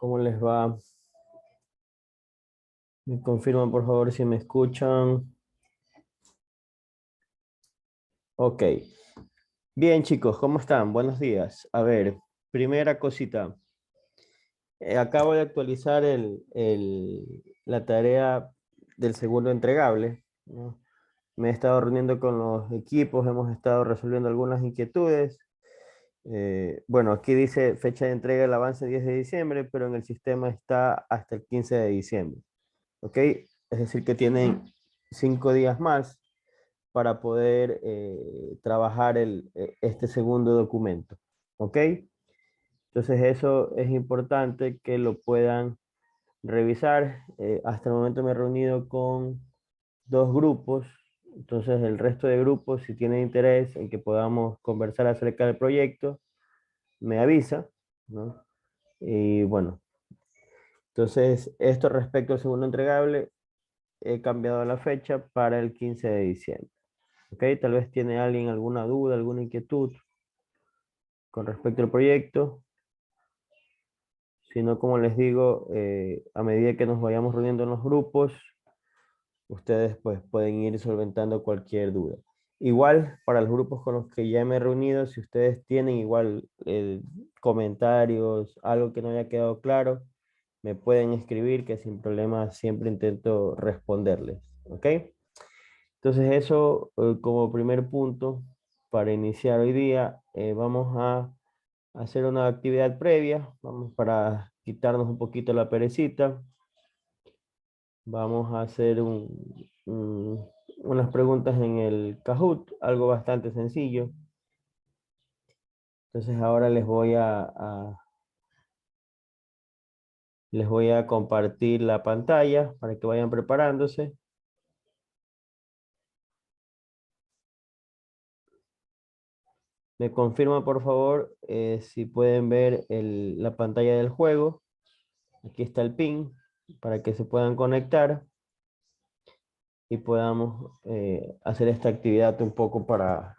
¿Cómo les va? Me confirman por favor si me escuchan. Ok. Bien chicos, ¿cómo están? Buenos días. A ver, primera cosita. Acabo de actualizar la tarea del segundo entregable, ¿no? Me he estado reuniendo con los equipos, hemos estado resolviendo algunas inquietudes. Bueno, aquí dice fecha de entrega del avance 10 de diciembre, pero en el sistema está hasta el 15 de diciembre. ¿Ok? Es decir, que tienen 5 días más para poder trabajar este segundo documento. ¿Ok? Entonces eso es importante que lo puedan revisar. Hasta el momento me he reunido con 2 grupos. Entonces el resto de grupos, si tienen interés en que podamos conversar acerca del proyecto, me avisa, ¿no? Y bueno, entonces esto respecto al segundo entregable, he cambiado la fecha para el 15 de diciembre. ¿Ok? Tal vez tiene alguien alguna duda, alguna inquietud con respecto al proyecto. Si no, como les digo, a medida que nos vayamos reuniendo en los grupos, ustedes pues pueden ir solventando cualquier duda. Igual, para los grupos con los que ya me he reunido, si ustedes tienen igual comentarios, algo que no haya quedado claro, me pueden escribir que sin problema siempre intento responderles. ¿Ok? Entonces eso como primer punto para iniciar hoy día, vamos a hacer una actividad previa, vamos para quitarnos un poquito la perecita, vamos a hacer unas preguntas en el Kahoot, algo bastante sencillo. Entonces ahora les voy a compartir la pantalla para que vayan preparándose. Me confirma por favor si pueden ver la pantalla del juego. Aquí está el pin para que se puedan conectar y podamos hacer esta actividad un poco para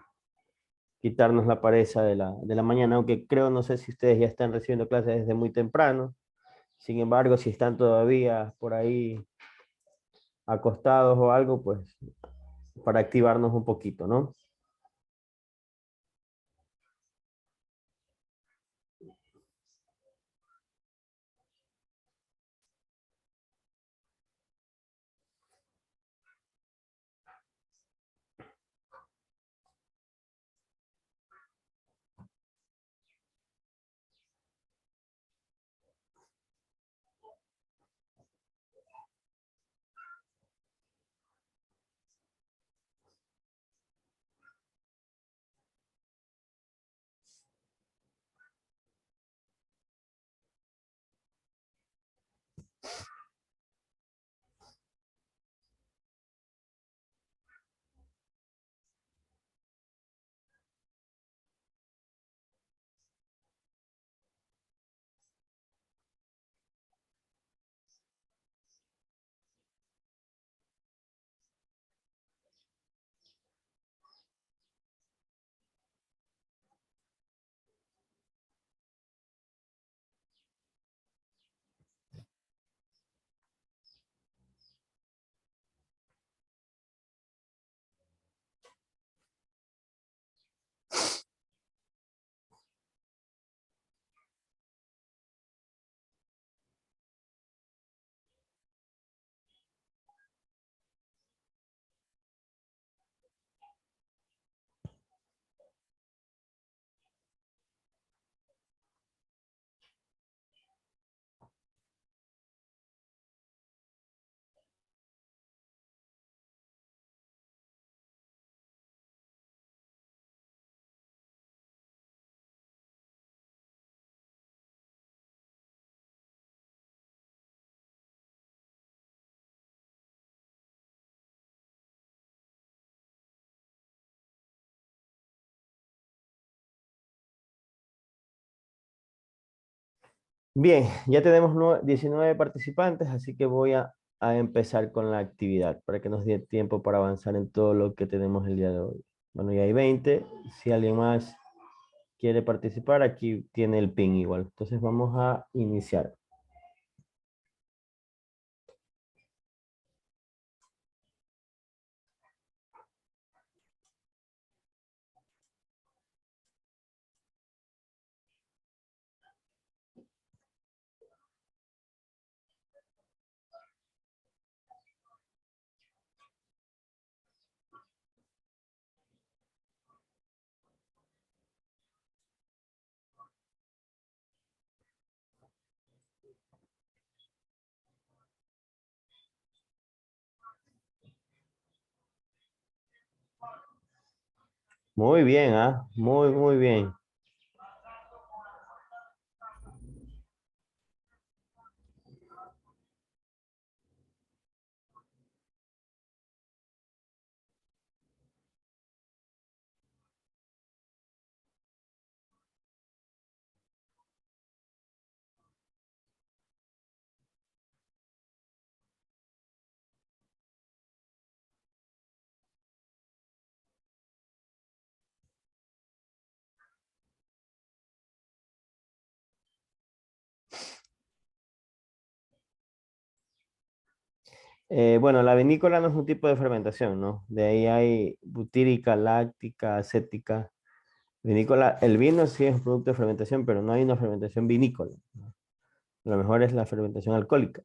quitarnos la pereza de la mañana, aunque creo, no sé si ustedes ya están recibiendo clases desde muy temprano. Sin embargo, si están todavía por ahí acostados o algo, pues para activarnos un poquito, ¿no? Bien, ya tenemos 19 participantes, así que voy a empezar con la actividad para que nos dé tiempo para avanzar en todo lo que tenemos el día de hoy. Bueno, ya hay 20. Si alguien más quiere participar, aquí tiene el pin igual. Entonces vamos a iniciar. Muy bien, ¿ah? Muy, muy bien. Bueno, la vinícola no es un tipo de fermentación, ¿no? De ahí hay butírica, láctica, acética. Vinícola, el vino sí es un producto de fermentación, pero no hay una fermentación vinícola, ¿no? Lo mejor es la fermentación alcohólica.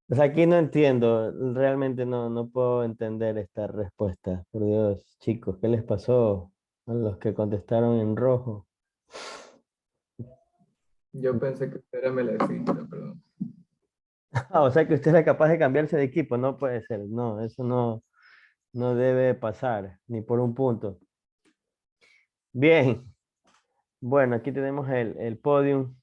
O sea, aquí no entiendo, realmente no puedo entender esta respuesta. Por Dios, chicos, ¿qué les pasó a los que contestaron en rojo? Yo pensé que usted era melecista, perdón. Ah, o sea que usted era capaz de cambiarse de equipo, no puede ser, no, eso no debe pasar, ni por un punto. Bien, bueno, aquí tenemos el podium.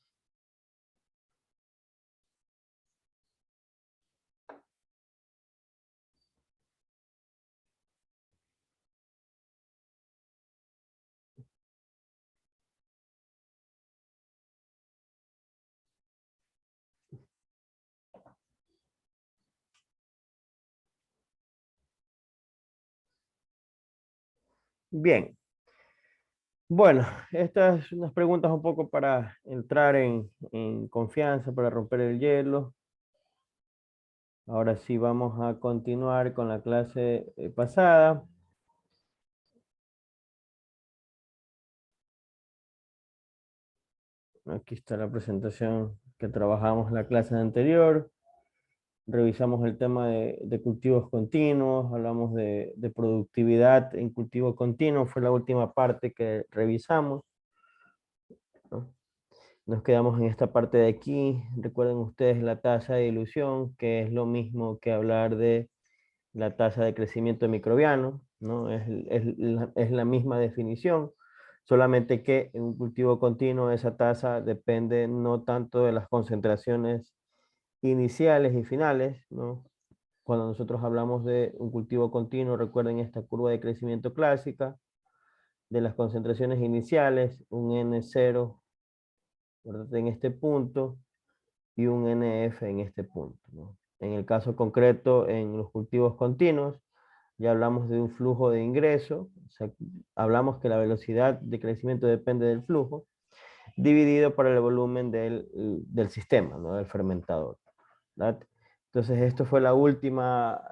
Bien, Bueno, estas son unas preguntas un poco para entrar en confianza, para romper el hielo. Ahora sí vamos a continuar con la clase pasada. Aquí está la presentación que trabajamos en la clase anterior. Revisamos el tema de cultivos continuos, hablamos de productividad en cultivo continuo, fue la última parte que revisamos, ¿no? Nos quedamos en esta parte de aquí. Recuerden ustedes la tasa de dilución, que es lo mismo que hablar de la tasa de crecimiento microbiano, ¿no? Es la misma definición, solamente que en un cultivo continuo esa tasa depende no tanto de las concentraciones iniciales y finales, ¿no? Cuando nosotros hablamos de un cultivo continuo, recuerden esta curva de crecimiento clásica, de las concentraciones iniciales, un N0, ¿verdad? En este punto, y un NF en este punto, ¿no? En el caso concreto, en los cultivos continuos, ya hablamos de un flujo de ingreso, o sea, hablamos que la velocidad de crecimiento depende del flujo, dividido por el volumen del sistema, ¿no? Del fermentador, ¿verdad? Entonces, esto fue la última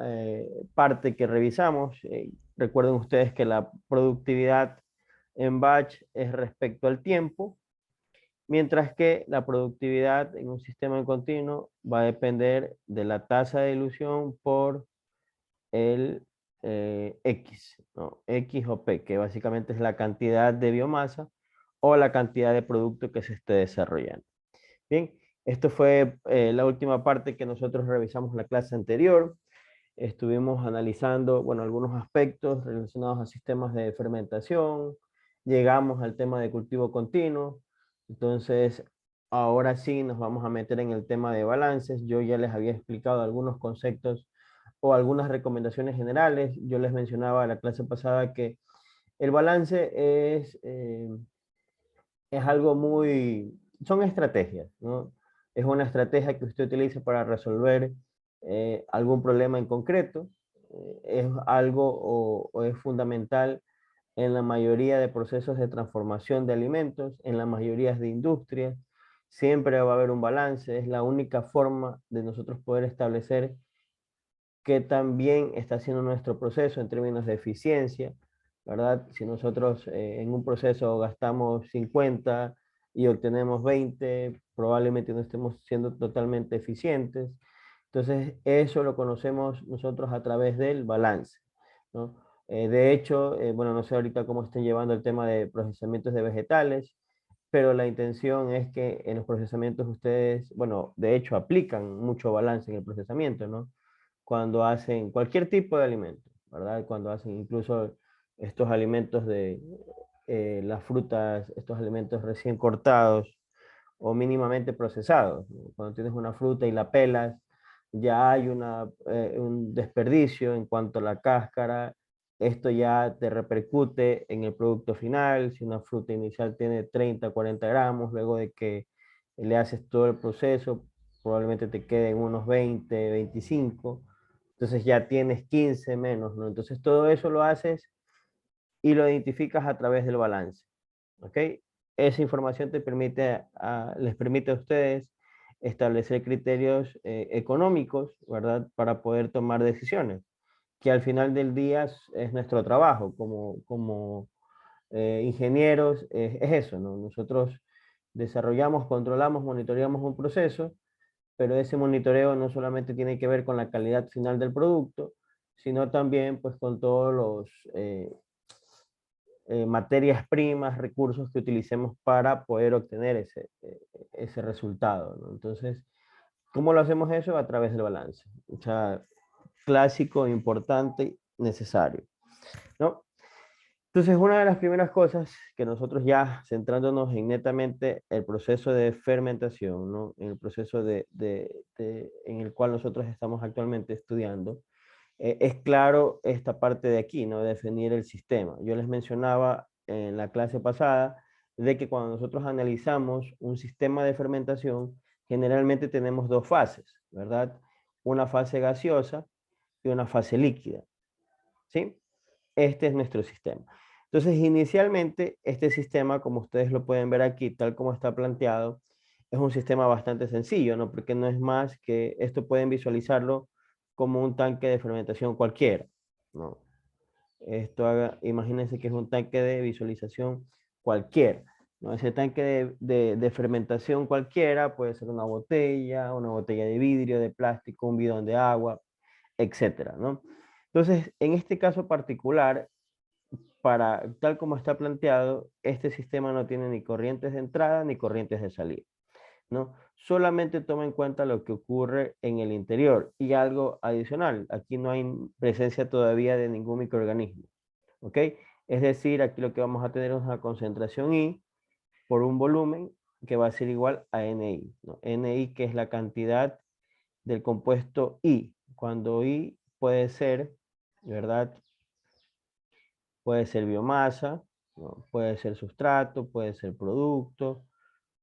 parte que revisamos. Recuerden ustedes que la productividad en batch es respecto al tiempo, mientras que la productividad en un sistema continuo va a depender de la tasa de dilución por el X, ¿no? X o P, que básicamente es la cantidad de biomasa o la cantidad de producto que se esté desarrollando. Bien, esto fue la última parte que nosotros revisamos en la clase anterior. Estuvimos analizando, bueno, algunos aspectos relacionados a sistemas de fermentación. Llegamos al tema de cultivo continuo. Entonces, ahora sí nos vamos a meter en el tema de balances. Yo ya les había explicado algunos conceptos o algunas recomendaciones generales. Yo les mencionaba en la clase pasada que el balance es algo muy, son estrategias, ¿no? Es una estrategia que usted utiliza para resolver algún problema en concreto. Es algo o es fundamental en la mayoría de procesos de transformación de alimentos, en la mayoría de industrias. Siempre va a haber un balance, es la única forma de nosotros poder establecer qué tan bien está haciendo nuestro proceso en términos de eficiencia, ¿verdad? Si nosotros en un proceso gastamos 50 y obtenemos 20, probablemente no estemos siendo totalmente eficientes. Entonces, eso lo conocemos nosotros a través del balance, ¿no? De hecho, bueno, no sé ahorita cómo estén llevando el tema de procesamientos de vegetales, pero la intención es que en los procesamientos ustedes, bueno, de hecho aplican mucho balance en el procesamiento, ¿no? Cuando hacen cualquier tipo de alimento, ¿verdad? Cuando hacen incluso estos alimentos de las frutas, estos alimentos recién cortados o mínimamente procesados, ¿no? Cuando tienes una fruta y la pelas, ya hay un desperdicio en cuanto a la cáscara. Esto ya te repercute en el producto final. Si una fruta inicial tiene 30, 40 gramos, luego de que le haces todo el proceso, probablemente te queden unos 20, 25. Entonces ya tienes 15 menos, ¿no? Entonces todo eso lo haces y lo identificas a través del balance, ¿ok? Esa información les permite a ustedes establecer criterios económicos, ¿verdad? Para poder tomar decisiones, que al final del día es nuestro trabajo como ingenieros, es eso, ¿no? Nosotros desarrollamos, controlamos, monitoreamos un proceso, pero ese monitoreo no solamente tiene que ver con la calidad final del producto, sino también pues con todos los materias primas, recursos que utilicemos para poder obtener ese resultado, ¿no? Entonces, ¿cómo lo hacemos eso? A través del balance. O sea, clásico, importante, necesario, ¿no? Entonces, una de las primeras cosas que nosotros ya centrándonos en netamente el proceso de fermentación, ¿no? En el proceso en el cual nosotros estamos actualmente estudiando, es claro esta parte de aquí, ¿no? Definir el sistema. Yo les mencionaba en la clase pasada de que cuando nosotros analizamos un sistema de fermentación, generalmente tenemos dos fases, ¿verdad? Una fase gaseosa y una fase líquida, ¿sí? Este es nuestro sistema. Entonces, inicialmente, este sistema, como ustedes lo pueden ver aquí, tal como está planteado, es un sistema bastante sencillo, ¿no? Porque no es más que esto pueden visualizarlo como un tanque de fermentación cualquiera, ¿no? Imagínense que es un tanque de visualización cualquiera, ¿no? Ese tanque de fermentación cualquiera puede ser una botella de vidrio, de plástico, un bidón de agua, etcétera, ¿no? Entonces, en este caso particular, tal como está planteado, este sistema no tiene ni corrientes de entrada ni corrientes de salida, ¿no? Solamente toma en cuenta lo que ocurre en el interior y algo adicional. Aquí no hay presencia todavía de ningún microorganismo, ¿ok? Es decir, aquí lo que vamos a tener es una concentración I por un volumen que va a ser igual a NI, ¿no? NI, que es la cantidad del compuesto I, cuando I puede ser, ¿verdad? Puede ser biomasa, ¿no? Puede ser sustrato, puede ser producto,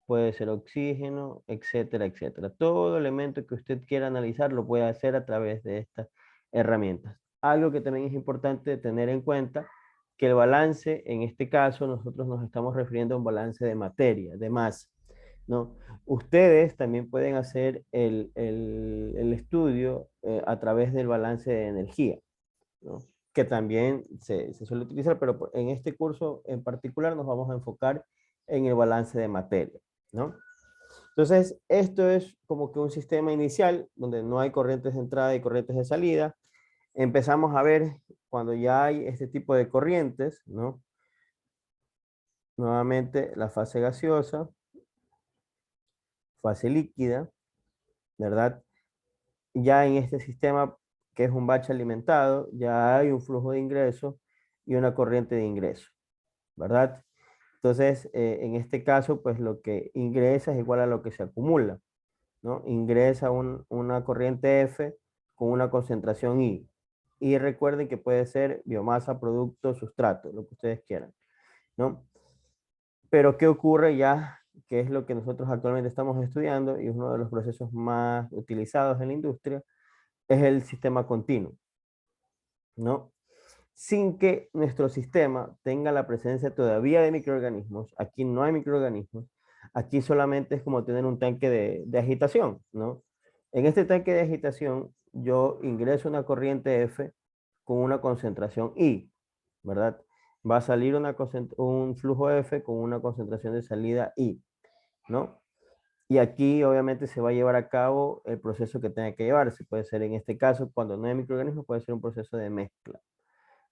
puede ser oxígeno, etcétera, etcétera. Todo elemento que usted quiera analizar lo puede hacer a través de estas herramientas. Algo que también es importante tener en cuenta, que el balance, en este caso, nosotros nos estamos refiriendo a un balance de materia, de masa, ¿no? Ustedes también pueden hacer el estudio a través del balance de energía, ¿no? Que también se suele utilizar, pero en este curso en particular nos vamos a enfocar en el balance de materia, ¿no? Entonces, esto es como que un sistema inicial donde no hay corrientes de entrada y corrientes de salida. Empezamos a ver cuando ya hay este tipo de corrientes, ¿no? Nuevamente la fase gaseosa, fase líquida, ¿verdad? Ya en este sistema que es un batch alimentado, ya hay un flujo de ingreso y una corriente de ingreso, ¿verdad? Entonces, en este caso, pues lo que ingresa es igual a lo que se acumula, ¿no? Ingresa una corriente F con una concentración I. Y recuerden que puede ser biomasa, producto, sustrato, lo que ustedes quieran, ¿no? Pero ¿qué ocurre ya? Que es lo que nosotros actualmente estamos estudiando y es uno de los procesos más utilizados en la industria, es el sistema continuo, ¿no? Sin que nuestro sistema tenga la presencia todavía de microorganismos. Aquí no hay microorganismos. Aquí solamente es como tener un tanque de agitación, ¿no? En este tanque de agitación yo ingreso una corriente F con una concentración I, ¿verdad? Va a salir un flujo F con una concentración de salida I, ¿no? Y aquí obviamente se va a llevar a cabo el proceso que tenga que llevarse. Puede ser en este caso, cuando no hay microorganismos, puede ser un proceso de mezcla,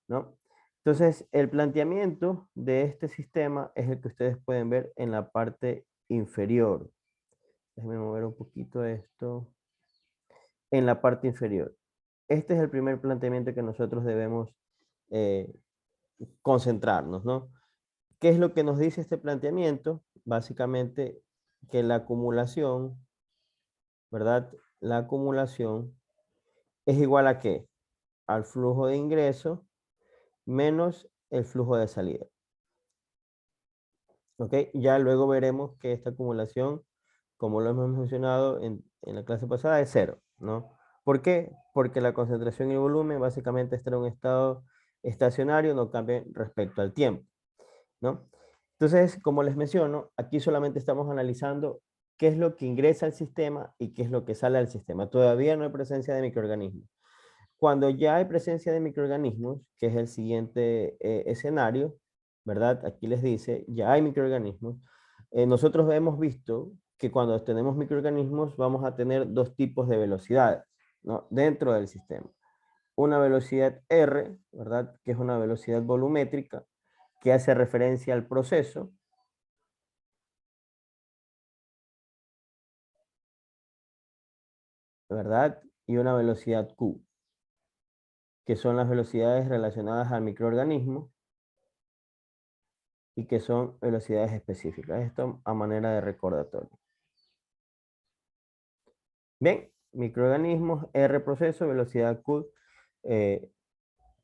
¿no? Entonces, el planteamiento de este sistema es el que ustedes pueden ver en la parte inferior. Déjenme mover un poquito esto. En la parte inferior. Este es el primer planteamiento que nosotros debemos eh, concentrarnos, ¿no? ¿Qué es lo que nos dice este planteamiento? Básicamente que la acumulación, ¿verdad? La acumulación es igual a ¿qué? Al flujo de ingreso menos el flujo de salida. ¿Ok? Ya luego veremos que esta acumulación, como lo hemos mencionado en la clase pasada, es cero, ¿no? ¿Por qué? Porque la concentración y el volumen básicamente está en un estado estacionario, no cambia respecto al tiempo, ¿no? Entonces, como les menciono, aquí solamente estamos analizando qué es lo que ingresa al sistema y qué es lo que sale al sistema. Todavía no hay presencia de microorganismos. Cuando ya hay presencia de microorganismos, que es el siguiente escenario, ¿verdad? Aquí les dice, ya hay microorganismos. Nosotros hemos visto que cuando tenemos microorganismos vamos a tener dos tipos de velocidades, ¿no? Dentro del sistema. Una velocidad R, ¿verdad? Que es una velocidad volumétrica que hace referencia al proceso, ¿verdad? Y una velocidad Q, que son las velocidades relacionadas al microorganismo y que son velocidades específicas. Esto a manera de recordatorio. Bien, microorganismos, R proceso, velocidad Q, eh,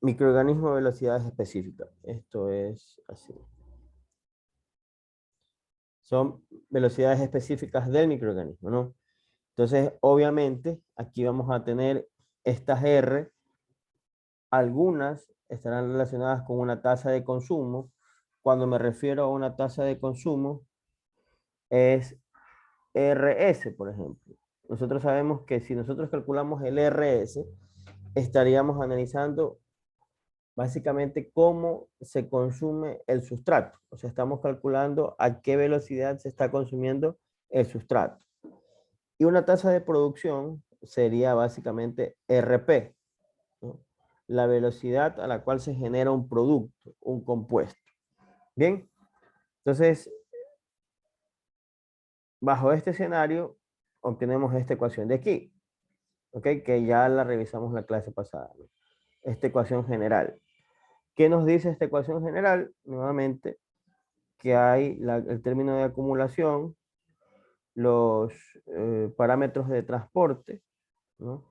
microorganismo, velocidades específicas. Esto es así. Son velocidades específicas del microorganismo, ¿no? Entonces, obviamente, aquí vamos a tener estas R Algunas estarán relacionadas con una tasa de consumo. Cuando me refiero a una tasa de consumo, es RS, por ejemplo. Nosotros sabemos que si nosotros calculamos el RS, estaríamos analizando básicamente cómo se consume el sustrato. O sea, estamos calculando a qué velocidad se está consumiendo el sustrato. Y una tasa de producción sería básicamente RP, ¿no? La velocidad a la cual se genera un producto, un compuesto. Bien, entonces, bajo este escenario, obtenemos esta ecuación de aquí, ¿ok? Que ya la revisamos la clase pasada, ¿no? Esta ecuación general. ¿Qué nos dice esta ecuación general? Nuevamente, que hay el término de acumulación, los parámetros de transporte, ¿no?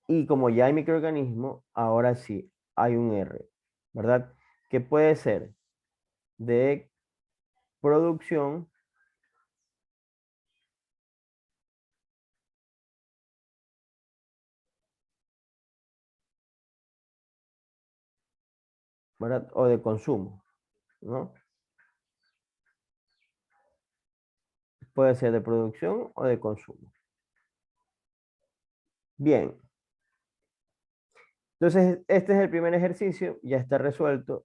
Y como ya hay microorganismo, ahora sí hay un R, ¿verdad? Que puede ser de producción, ¿verdad? O de consumo, ¿no? Puede ser de producción o de consumo. Bien. Entonces, este es el primer ejercicio, ya está resuelto,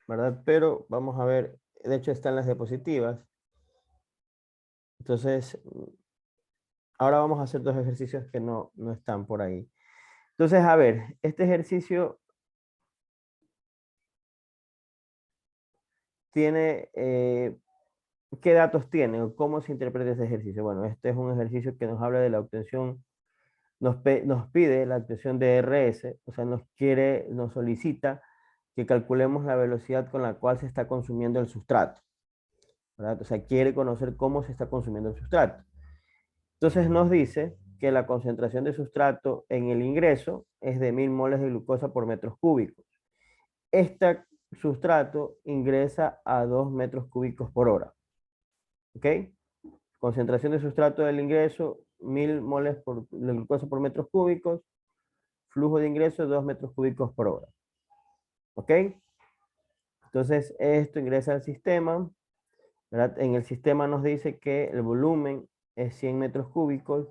¿verdad? Pero vamos a ver, de hecho están las diapositivas. Entonces, ahora vamos a hacer dos ejercicios que no están por ahí. Entonces, a ver, este ejercicio tiene, ¿qué datos tiene o cómo se interpreta ese ejercicio? Bueno, este es un ejercicio que nos habla de la obtención, nos pide la obtención de RS, o sea, nos solicita que calculemos la velocidad con la cual se está consumiendo el sustrato, ¿verdad? O sea, quiere conocer cómo se está consumiendo el sustrato. Entonces nos dice que la concentración de sustrato en el ingreso es de 1000 moles de glucosa por metros cúbicos. Este sustrato ingresa a 2 metros cúbicos por hora. ¿Ok? Concentración de sustrato del ingreso, 1000 moles de glucosa por metros cúbicos. Flujo de ingreso, 2 metros cúbicos por hora. ¿Ok? Entonces, esto ingresa al sistema, ¿verdad? En el sistema nos dice que el volumen es 100 metros cúbicos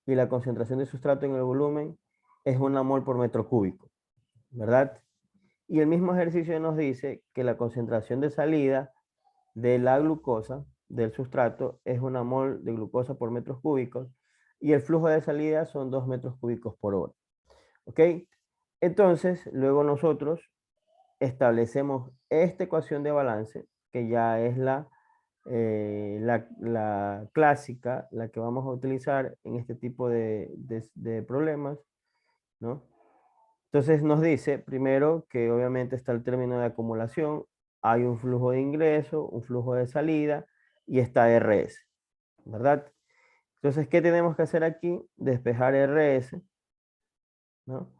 y la concentración de sustrato en el volumen es 1 mol por metro cúbico, ¿verdad? Y el mismo ejercicio nos dice que la concentración de salida de la glucosa del sustrato es 1 mol de glucosa por metros cúbicos y el flujo de salida son 2 metros cúbicos por hora. ¿Ok? Entonces, luego nosotros establecemos esta ecuación de balance, que ya es la clásica, la que vamos a utilizar en este tipo de problemas, ¿no? Entonces nos dice primero que obviamente está el término de acumulación, hay un flujo de ingreso, un flujo de salida y está RS, ¿verdad? Entonces, ¿qué tenemos que hacer aquí? Despejar RS, ¿no?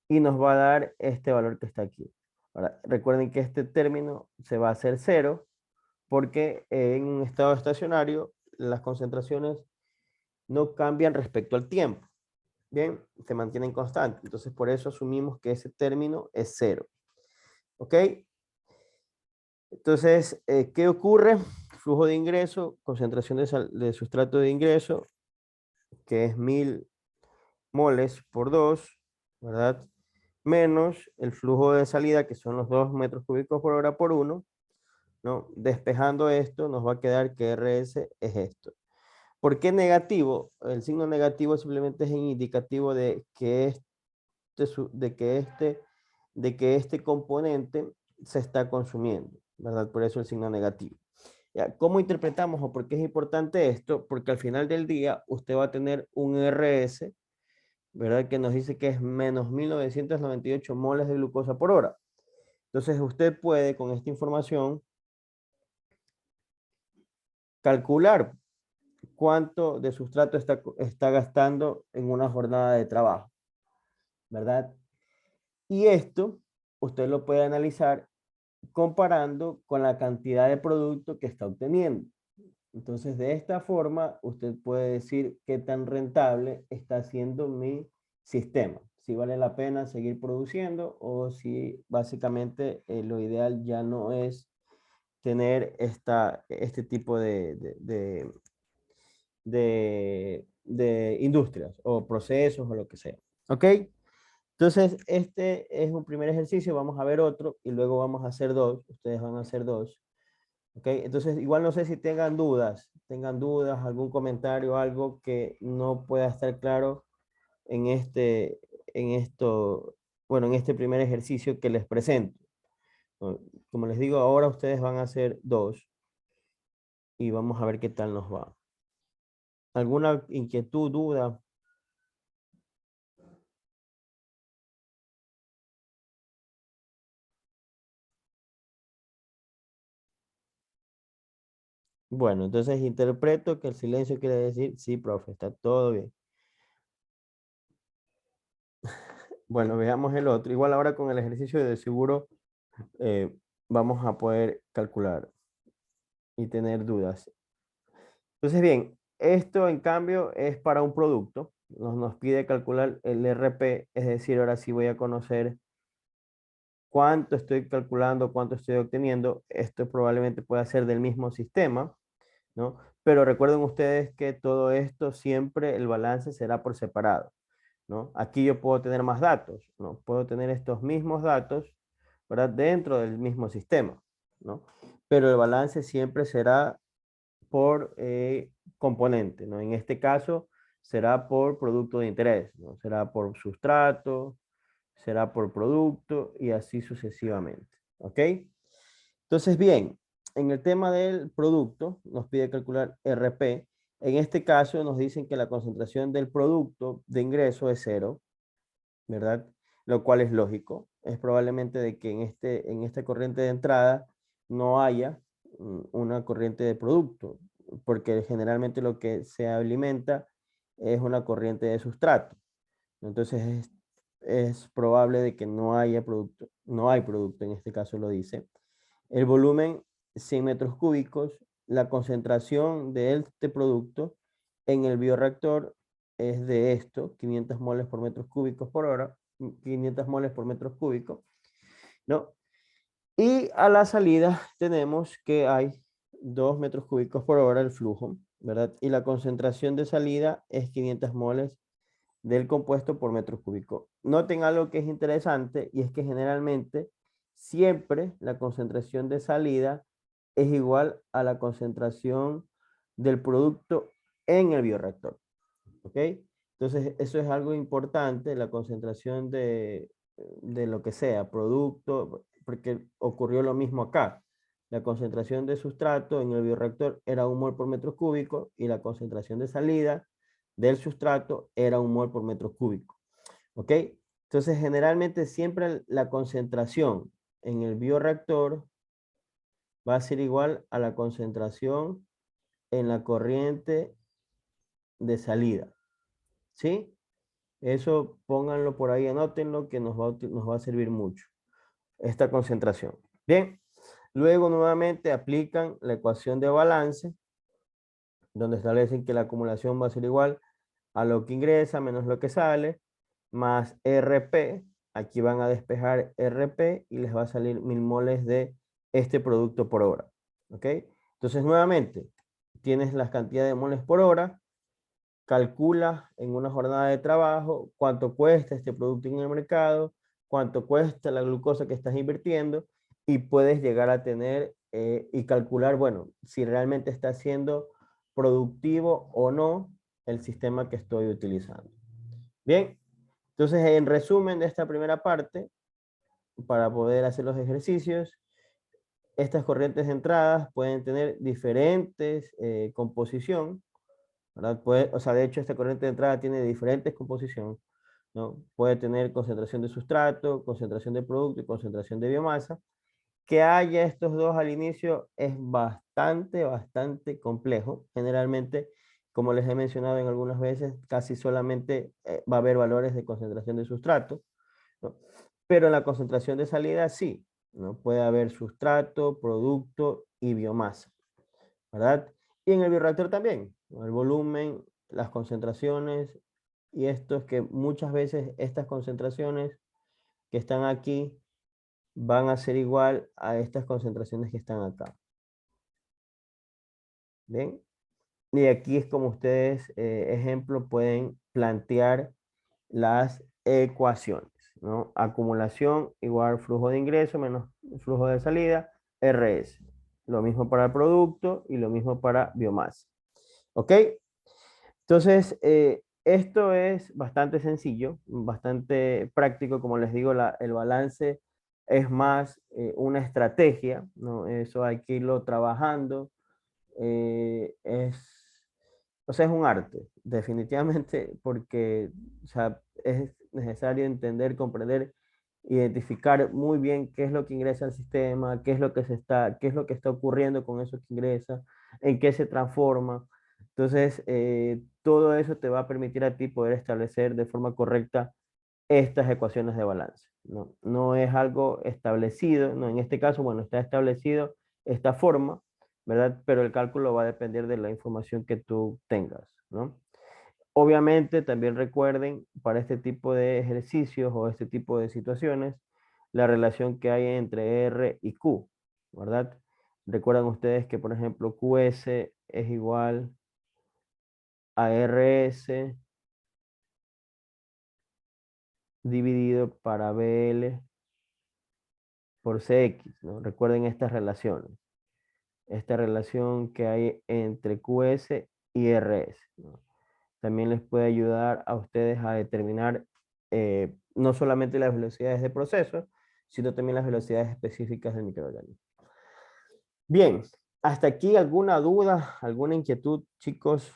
Y nos va a dar este valor que está aquí. Ahora, recuerden que este término se va a hacer cero porque en un estado estacionario las concentraciones no cambian respecto al tiempo. Bien, se mantienen constantes. Entonces, por eso asumimos que ese término es cero. ¿Ok? Entonces, ¿qué ocurre? Flujo de ingreso, concentración de sustrato de ingreso, que es 1000 moles por 2, ¿verdad? Menos el flujo de salida, que son los 2 metros cúbicos por hora por 1, ¿no? Despejando esto, nos va a quedar que RS es esto. ¿Por qué negativo? El signo negativo simplemente es indicativo de que este componente se está consumiendo, ¿verdad? Por eso el signo negativo. Ya, ¿cómo interpretamos o por qué es importante esto? Porque al final del día usted va a tener un RS, ¿verdad? Que nos dice que es menos 1998 moles de glucosa por hora. Entonces usted puede con esta información calcular cuánto de sustrato está gastando en una jornada de trabajo, ¿verdad? Y esto usted lo puede analizar comparando con la cantidad de producto que está obteniendo. Entonces, de esta forma, usted puede decir qué tan rentable está haciendo mi sistema. si vale la pena seguir produciendo o si básicamente lo ideal ya no es tener este tipo de industrias o procesos o lo que sea. ¿Ok? Entonces, este es un primer ejercicio, vamos a ver otro y luego vamos a hacer dos, ustedes van a hacer dos. ¿Ok? Entonces, igual no sé si tengan dudas, algún comentario, algo que no pueda estar claro en en esto, bueno, en este primer ejercicio que les presento. ¿No? Como les digo, ahora ustedes van a hacer dos y vamos a ver qué tal nos va. ¿Alguna inquietud, duda? Bueno, entonces interpreto que el silencio quiere decir, sí, profe, está todo bien. Bueno, veamos el otro. Igual ahora con el ejercicio de seguro vamos a poder calcular y tener dudas. Entonces, bien, esto en cambio es para un producto. Nos pide calcular el RP, es decir, ahora sí voy a conocer cuánto estoy calculando, cuánto estoy obteniendo. Esto probablemente pueda ser del mismo sistema, ¿no? Pero recuerden ustedes que todo esto siempre el balance será por separado, ¿no? Aquí yo puedo tener más datos, ¿no? Puedo tener estos mismos datos, ¿verdad? Dentro del mismo sistema, ¿no? Pero el balance siempre será por componente, ¿no? En este caso será por producto de interés, ¿no? Será por sustrato, será por producto y así sucesivamente, ¿ok? Entonces, bien, en el tema del producto nos pide calcular RP. En este caso nos dicen que la concentración del producto de ingreso es cero, ¿verdad? Lo cual es lógico. Es probablemente de que en esta corriente de entrada no haya una corriente de producto, porque generalmente lo que se alimenta es una corriente de sustrato. Entonces es probable de que no haya producto, no hay producto, en este caso lo dice. El volumen, 100 metros cúbicos, la concentración de este producto en el bioreactor es de esto, 500 moles por metros cúbicos por hora, 500 moles por metros cúbicos, ¿no? Y a la salida tenemos que hay 2 metros cúbicos por hora el flujo, ¿verdad? Y la concentración de salida es 500 moles del compuesto por metro cúbico. Noten algo que es interesante y es que generalmente siempre la concentración de salida es igual a la concentración del producto en el bioreactor. ¿Ok? Entonces, eso es algo importante, la concentración de lo que sea, producto, porque ocurrió lo mismo acá. La concentración de sustrato en el bioreactor era 1 mol por metro cúbico y la concentración de salida del sustrato era 1 mol por metro cúbico. ¿Ok? Entonces, generalmente siempre la concentración en el bioreactor va a ser igual a la concentración en la corriente de salida. ¿Sí? Eso pónganlo por ahí, anótenlo que nos va a servir mucho esta concentración. Bien, luego nuevamente aplican la ecuación de balance, donde establecen que la acumulación va a ser igual a lo que ingresa menos lo que sale, más RP. Aquí van a despejar RP y les va a salir 1000 moles de este producto por hora. ¿Ok? Entonces, nuevamente, tienes las cantidades de moles por hora, calcula en una jornada de trabajo cuánto cuesta este producto en el mercado, cuánto cuesta la glucosa que estás invirtiendo y puedes llegar a tener y calcular, bueno, si realmente está siendo productivo o no el sistema que estoy utilizando. Bien, entonces en resumen de esta primera parte, para poder hacer los ejercicios, estas corrientes de entradas pueden tener diferentes composición, ¿verdad? O sea, de hecho, esta corriente de entrada tiene diferentes composiciones, ¿no? Puede tener concentración de sustrato, concentración de producto y concentración de biomasa. Que haya estos dos al inicio es bastante complejo. Generalmente, como les he mencionado en algunas veces, casi solamente va a haber valores de concentración de sustrato, ¿no? Pero en la concentración de salida sí, ¿no? Puede haber sustrato, producto y biomasa, ¿verdad? Y en el bioreactor también, ¿no? El volumen, las concentraciones y esto es que muchas veces estas concentraciones que están aquí van a ser igual a estas concentraciones que están acá. ¿Bien? Y aquí es como ustedes, ejemplo, pueden plantear las ecuaciones, ¿no? Acumulación igual flujo de ingreso menos flujo de salida, RS. Lo mismo para el producto y lo mismo para biomasa. ¿Ok? Entonces, esto es bastante sencillo, bastante práctico. Como les digo, el balance es más una estrategia, ¿no? Eso hay que irlo trabajando. O sea, es un arte, definitivamente, porque o sea, es necesario entender, comprender, identificar muy bien qué es lo que ingresa al sistema, qué es lo que está ocurriendo con eso que ingresa, en qué se transforma. Entonces, todo eso te va a permitir a ti poder establecer de forma correcta estas ecuaciones de balance. No, no es algo establecido, no, en este caso, bueno, está establecido esta forma, ¿verdad? Pero el cálculo va a depender de la información que tú tengas, ¿no? Obviamente, también recuerden para este tipo de ejercicios o este tipo de situaciones, la relación que hay entre R y Q, ¿verdad? Recuerdan ustedes que, por ejemplo, QS es igual a RS dividido para BL por CX, ¿no? Recuerden estas relaciones, esta relación que hay entre QS y RS, ¿no? También les puede ayudar a ustedes a determinar no solamente las velocidades de proceso, sino también las velocidades específicas del microorganismo. Bien, hasta aquí alguna duda, alguna inquietud, chicos.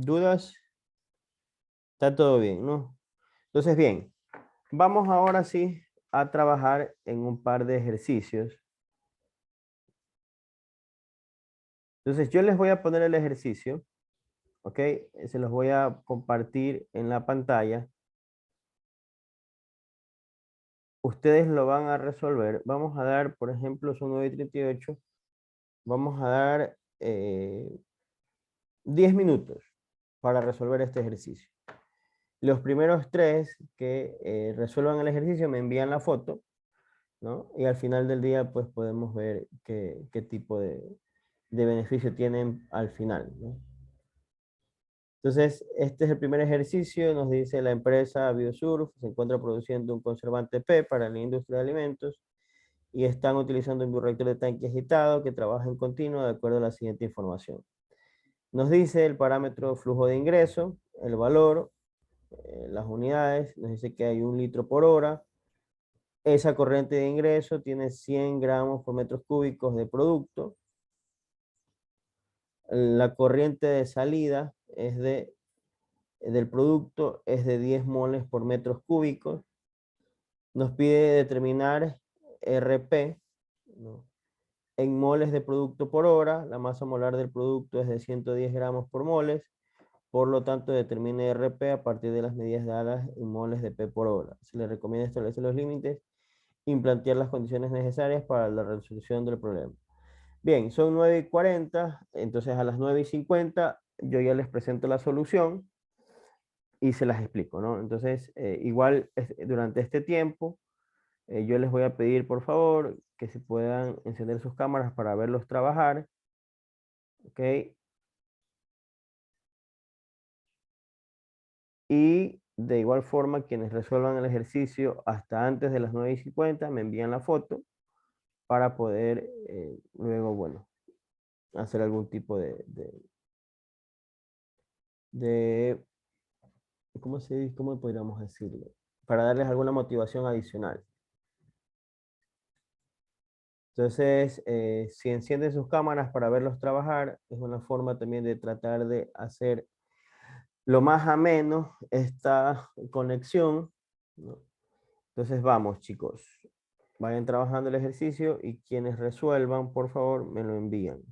¿Dudas? Está todo bien, ¿no? Entonces, bien, vamos ahora sí a trabajar en un par de ejercicios. Entonces, yo les voy a poner el ejercicio, ¿ok? Se los voy a compartir en la pantalla. Ustedes lo van a resolver. Vamos a dar, por ejemplo, son 9:38. Vamos a dar 10 minutos para resolver este ejercicio. Los primeros tres que resuelvan el ejercicio me envían la foto, ¿no? Y al final del día, pues podemos ver qué tipo de beneficio tienen al final, ¿no? Entonces, este es el primer ejercicio. Nos dice la empresa Biosurf se encuentra produciendo un conservante P para la industria de alimentos y están utilizando un bioreactor de tanque agitado que trabaja en continuo de acuerdo a la siguiente información. Nos dice el parámetro flujo de ingreso, el valor, las unidades, nos dice que hay 1 litro por hora. Esa corriente de ingreso tiene 100 gramos por metros cúbicos de producto. La corriente de salida del producto es de 10 moles por metros cúbicos. Nos pide determinar RP, ¿no? En moles de producto por hora. La masa molar del producto es de 110 gramos por moles. Por lo tanto, determine RP a partir de las medidas dadas en moles de P por hora. Se le recomienda establecer los límites y plantear las condiciones necesarias para la resolución del problema. Bien, son 9:40, entonces a las 9:50 yo ya les presento la solución y se las explico, ¿no? Entonces, igual durante este tiempo, yo les voy a pedir, por favor, que se puedan encender sus cámaras para verlos trabajar, ¿ok? Y de igual forma, quienes resuelvan el ejercicio hasta antes de las 9:50 me envían la foto para poder luego, bueno, hacer algún tipo de ¿cómo podríamos decirlo? Para darles alguna motivación adicional. Entonces, si encienden sus cámaras para verlos trabajar, es una forma también de tratar de hacer lo más ameno esta conexión, ¿no? Entonces, vamos, chicos. Vayan trabajando el ejercicio y quienes resuelvan, por favor, me lo envían.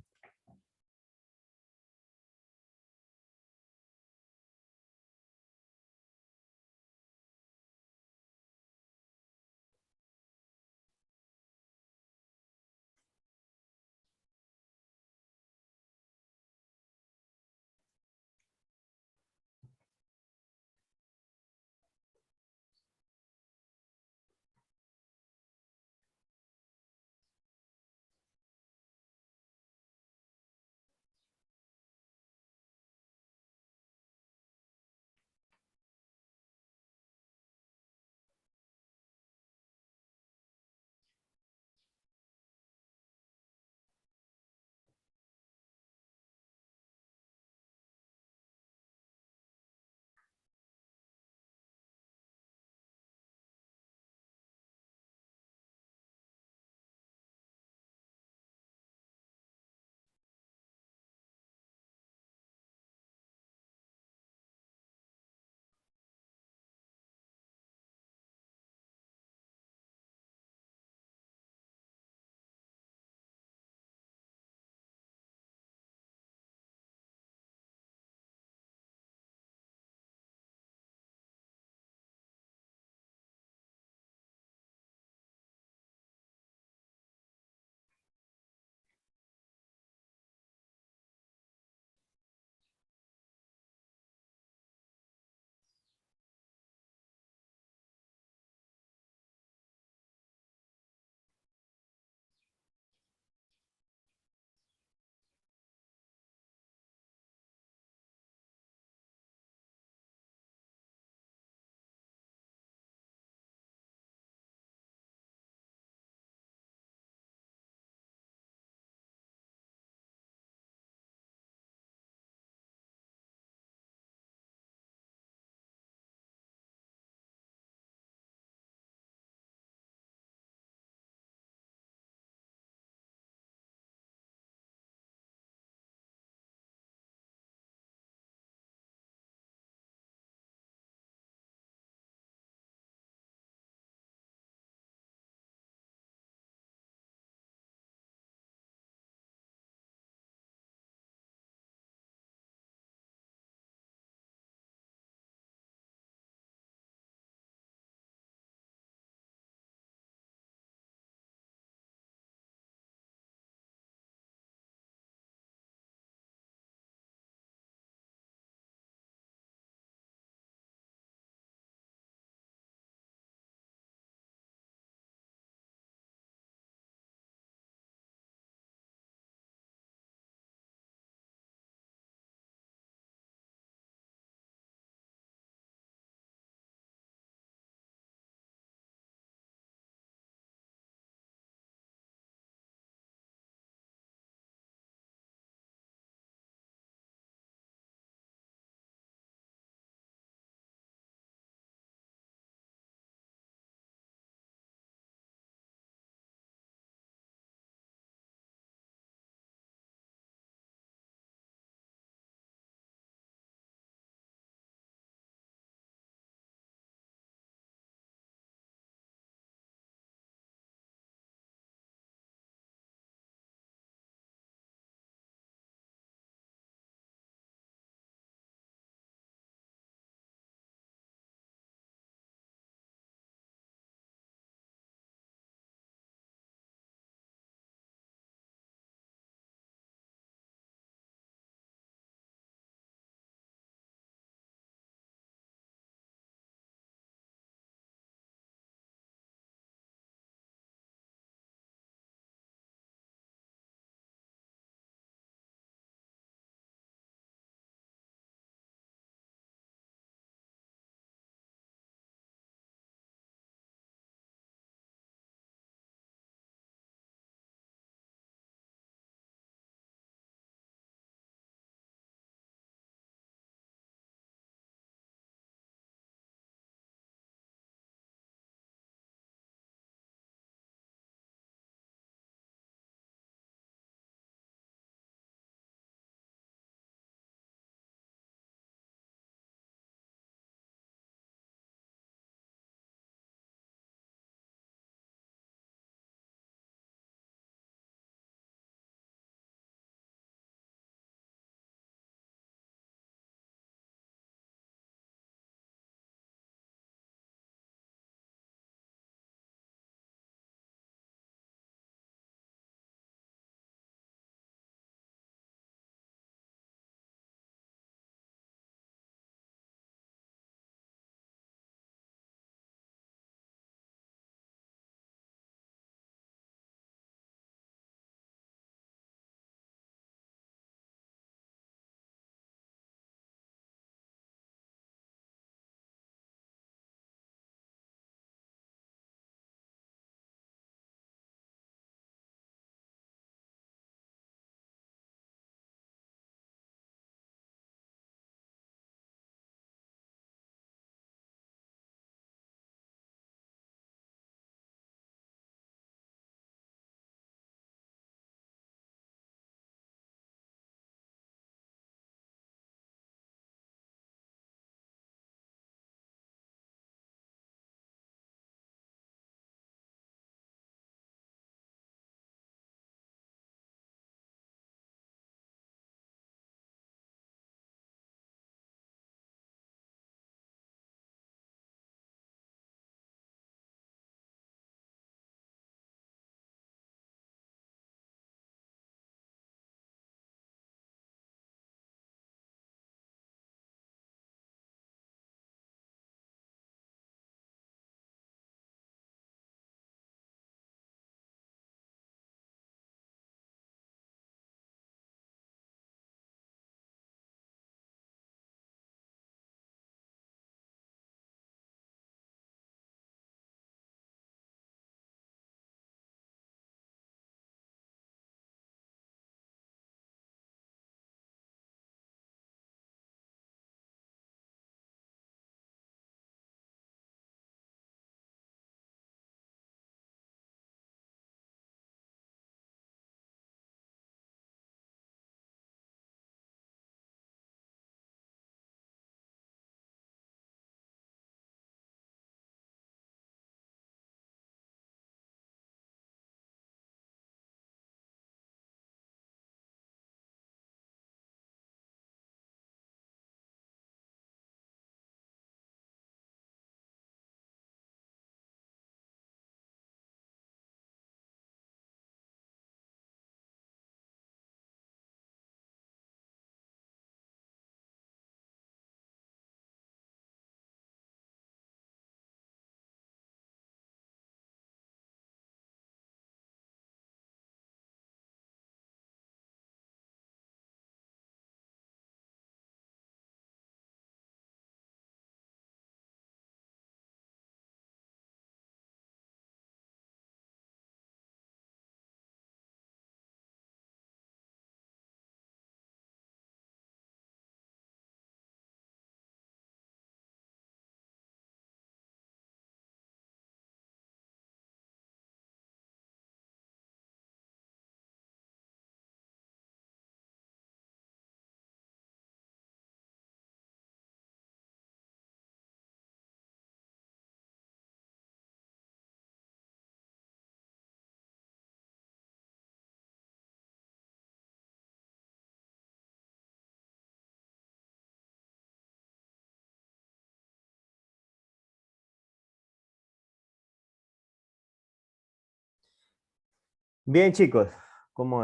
Bien, chicos, como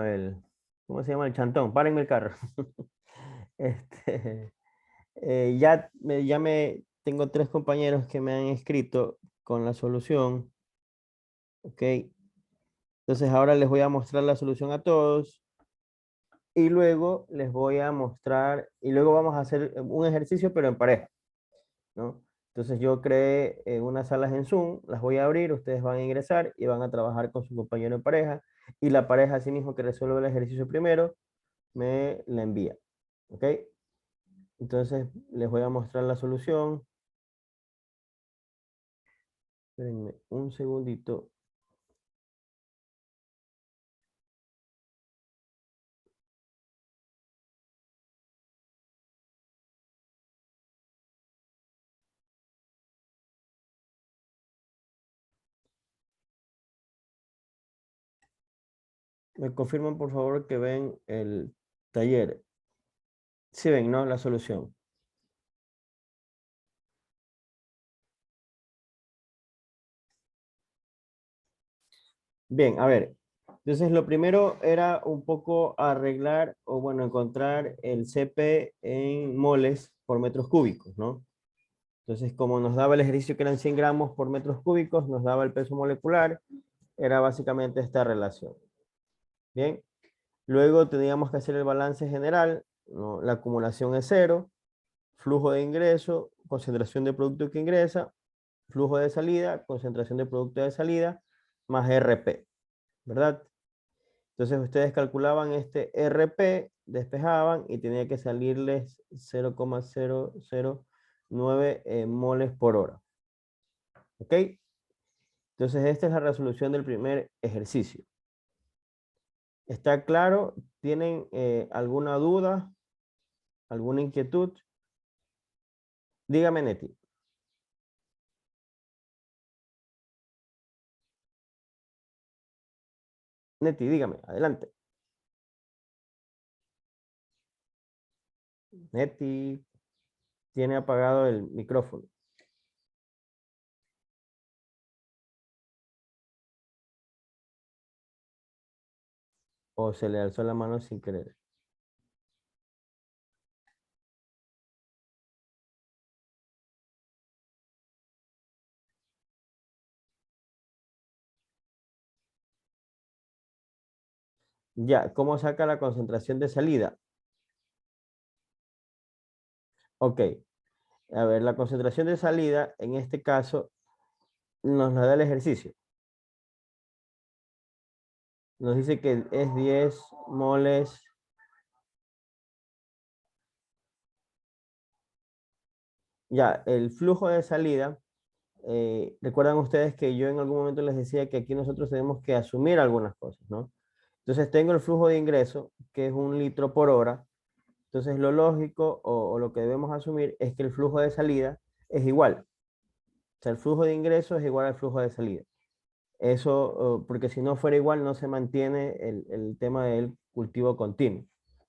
¿cómo se llama el chantón? Párenme el carro. Este, tengo tres compañeros que me han escrito con la solución, ¿ok? Entonces ahora les voy a mostrar la solución a todos y luego les voy a mostrar, y luego vamos a hacer un ejercicio pero en pareja, ¿no? Entonces yo creé unas salas en Zoom, las voy a abrir, ustedes van a ingresar y van a trabajar con su compañero en pareja y la pareja así mismo que resuelve el ejercicio primero me la envía, ¿ok? Entonces les voy a mostrar la solución. Espérenme un segundito. Me confirman por favor que ven el taller. Sí ven, ¿no? La solución. Bien, a ver. Entonces lo primero era un poco arreglar o bueno, encontrar el CP en moles por metros cúbicos, ¿no? Entonces como nos daba el ejercicio que eran 100 gramos por metros cúbicos, nos daba el peso molecular, era básicamente esta relación. Bien. Luego teníamos que hacer el balance general, ¿no? La acumulación es cero, flujo de ingreso, concentración de producto que ingresa, flujo de salida, concentración de producto de salida, más RP, ¿verdad? Entonces ustedes calculaban este RP, despejaban y tenía que salirles 0,009 moles por hora. ¿Ok? Entonces esta es la resolución del primer ejercicio. ¿Está claro? ¿Tienen alguna duda? ¿Alguna inquietud? Dígame, Neti. Neti, dígame, adelante. Neti, tiene apagado el micrófono. O se le alzó la mano sin querer. Ya, ¿cómo saca la concentración de salida? Ok, a ver, la concentración de salida, en este caso, nos la da el ejercicio. Nos dice que es 10 moles. Ya, el flujo de salida, recuerdan ustedes que yo en algún momento les decía que aquí nosotros tenemos que asumir algunas cosas, ¿no? Entonces tengo el flujo de ingreso, que es 1 litro por hora. Entonces lo lógico o lo que debemos asumir es que el flujo de salida es igual. O sea, el flujo de ingreso es igual al flujo de salida. Eso, porque si no fuera igual, no se mantiene el tema del cultivo continuo.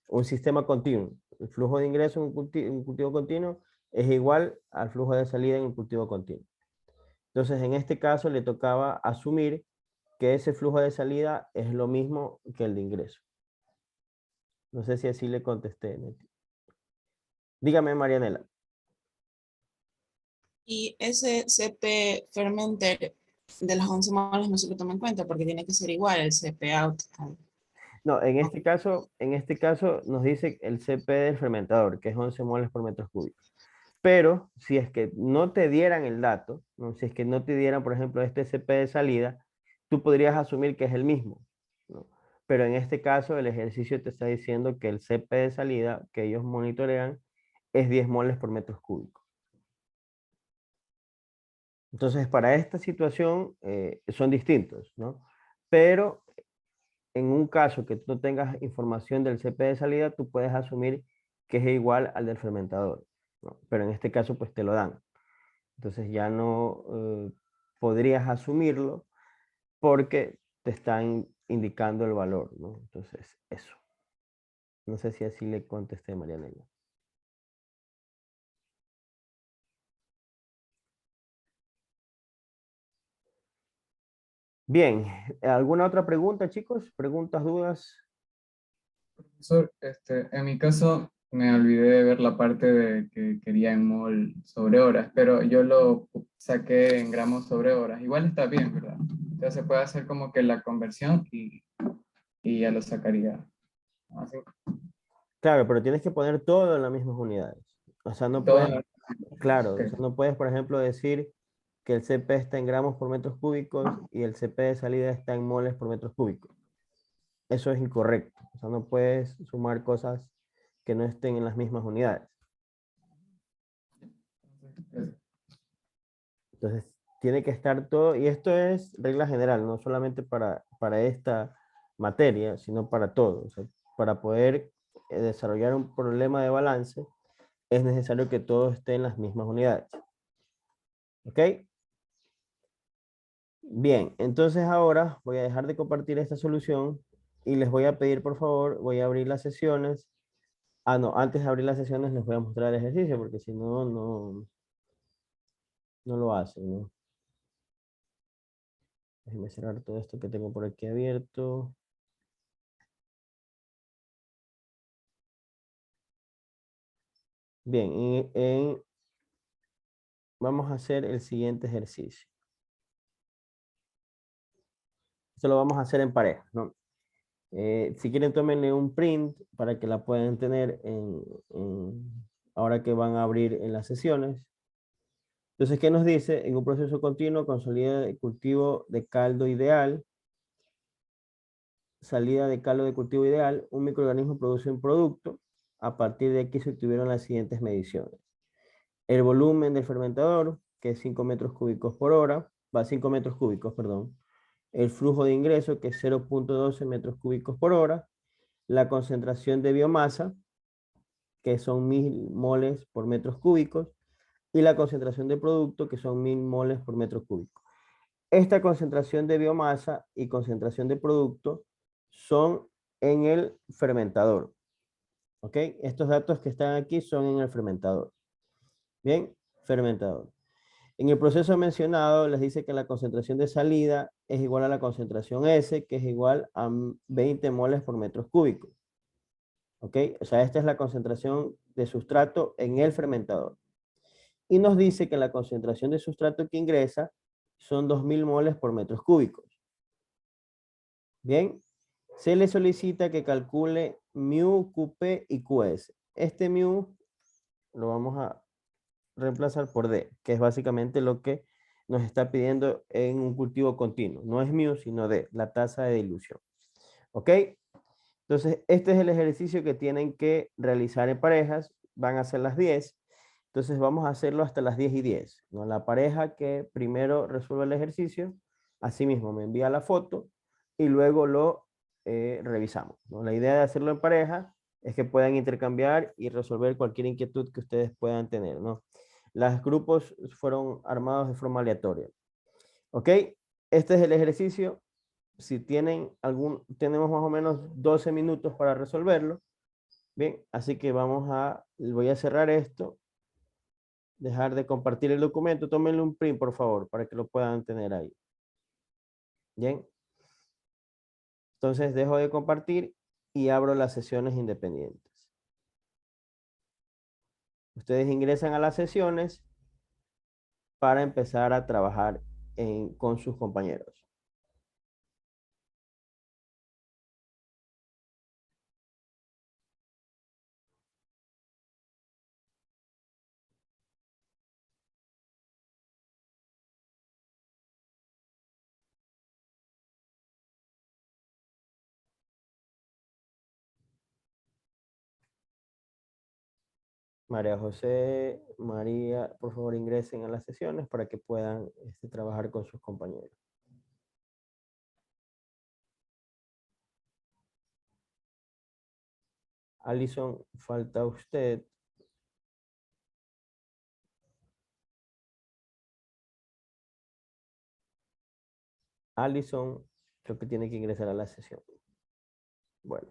Un sistema continuo. El flujo de ingreso en un cultivo continuo es igual al flujo de salida en un cultivo continuo. Entonces, en este caso, le tocaba asumir que ese flujo de salida es lo mismo que el de ingreso. No sé si así le contesté, Neti. Dígame, Marianela. Y ese CP fermenter de las 11 moles no se lo toma en cuenta porque tiene que ser igual el CP out. No, en este caso nos dice el CP del fermentador, que es 11 moles por metros cúbicos. Pero si es que no te dieran el dato, ¿no? Si es que no te dieran, por ejemplo, este CP de salida, tú podrías asumir que es el mismo, ¿no? Pero en este caso el ejercicio te está diciendo que el CP de salida que ellos monitorean es 10 moles por metros cúbicos. Entonces, para esta situación son distintos, ¿no? Pero en un caso que tú no tengas información del CP de salida, tú puedes asumir que es igual al del fermentador, ¿no? Pero en este caso, pues te lo dan. Entonces ya no podrías asumirlo porque te están indicando el valor, ¿no? Entonces, eso. No sé si así le contesté, Mariana. Bien, ¿alguna otra pregunta, chicos? ¿Preguntas, dudas? Profesor, en mi caso me olvidé de ver la parte de que quería en mol sobre horas, pero yo lo saqué en gramos sobre horas. Igual está bien, ¿verdad? Entonces se puede hacer como que la conversión y ya lo sacaría. Así, Claro, pero tienes que poner todo en las mismas unidades. O sea, no todo puedes, en la... claro, ok. o sea, no puedes, por ejemplo, decir que el CP está en gramos por metros cúbicos y el CP de salida está en moles por metros cúbicos. Eso es incorrecto. O sea, no puedes sumar cosas que no estén en las mismas unidades. Entonces, tiene que estar todo, y esto es regla general, no solamente para esta materia, sino para todo. O sea, para poder desarrollar un problema de balance, es necesario que todo esté en las mismas unidades. ¿Ok? Bien, entonces ahora voy a dejar de compartir esta solución y les voy a pedir, por favor, voy a abrir las sesiones. Ah, no, antes de abrir las sesiones les voy a mostrar el ejercicio, porque si no, no lo hacen, ¿no? Déjenme cerrar todo esto que tengo por aquí abierto. Bien, vamos a hacer el siguiente ejercicio. Esto lo vamos a hacer en pareja, ¿no? Si quieren, tómenle un print para que la puedan tener ahora que van a abrir en las sesiones. Entonces, ¿qué nos dice? En un proceso continuo con salida de cultivo de caldo ideal, salida de caldo de cultivo ideal, un microorganismo produce un producto. A partir de aquí se obtuvieron las siguientes mediciones. El volumen del fermentador, que es 5 metros cúbicos por hora, va a 5 metros cúbicos, perdón. El flujo de ingreso, que es 0.12 metros cúbicos por hora. La concentración de biomasa, que son 1000 moles por metros cúbicos. Y la concentración de producto, que son 1000 moles por metro cúbico. Esta concentración de biomasa y concentración de producto son en el fermentador. ¿Ok? Estos datos que están aquí son en el fermentador. Bien, fermentador. En el proceso mencionado les dice que la concentración de salida es igual a la concentración S, que es igual a 20 moles por metros cúbicos. ¿Ok? O sea, esta es la concentración de sustrato en el fermentador. Y nos dice que la concentración de sustrato que ingresa son 2000 moles por metros cúbicos. Bien, se le solicita que calcule mu, Qp y Qs. Este mu lo vamos a reemplazar por D, que es básicamente lo que nos está pidiendo en un cultivo continuo. No es mu, sino D, la tasa de dilución. ¿Ok? Entonces, este es el ejercicio que tienen que realizar en parejas. Van a ser las 10. Entonces, vamos a hacerlo hasta las 10:10, ¿no? La pareja que primero resuelve el ejercicio, asimismo me envía la foto y luego lo revisamos, ¿no? La idea de hacerlo en pareja es que puedan intercambiar y resolver cualquier inquietud que ustedes puedan tener, ¿no? Los grupos fueron armados de forma aleatoria. ¿Ok? Este es el ejercicio. Si tienen tenemos más o menos 12 minutos para resolverlo. Bien, así que voy a cerrar esto, dejar de compartir el documento, tómenle un print por favor, para que lo puedan tener ahí. Bien, entonces dejo de compartir y abro las sesiones independientes. Ustedes ingresan a las sesiones para empezar a trabajar con sus compañeros. María José, María, por favor ingresen a las sesiones para que puedan trabajar con sus compañeros. Alison, falta usted. Alison, creo que tiene que ingresar a la sesión. Bueno.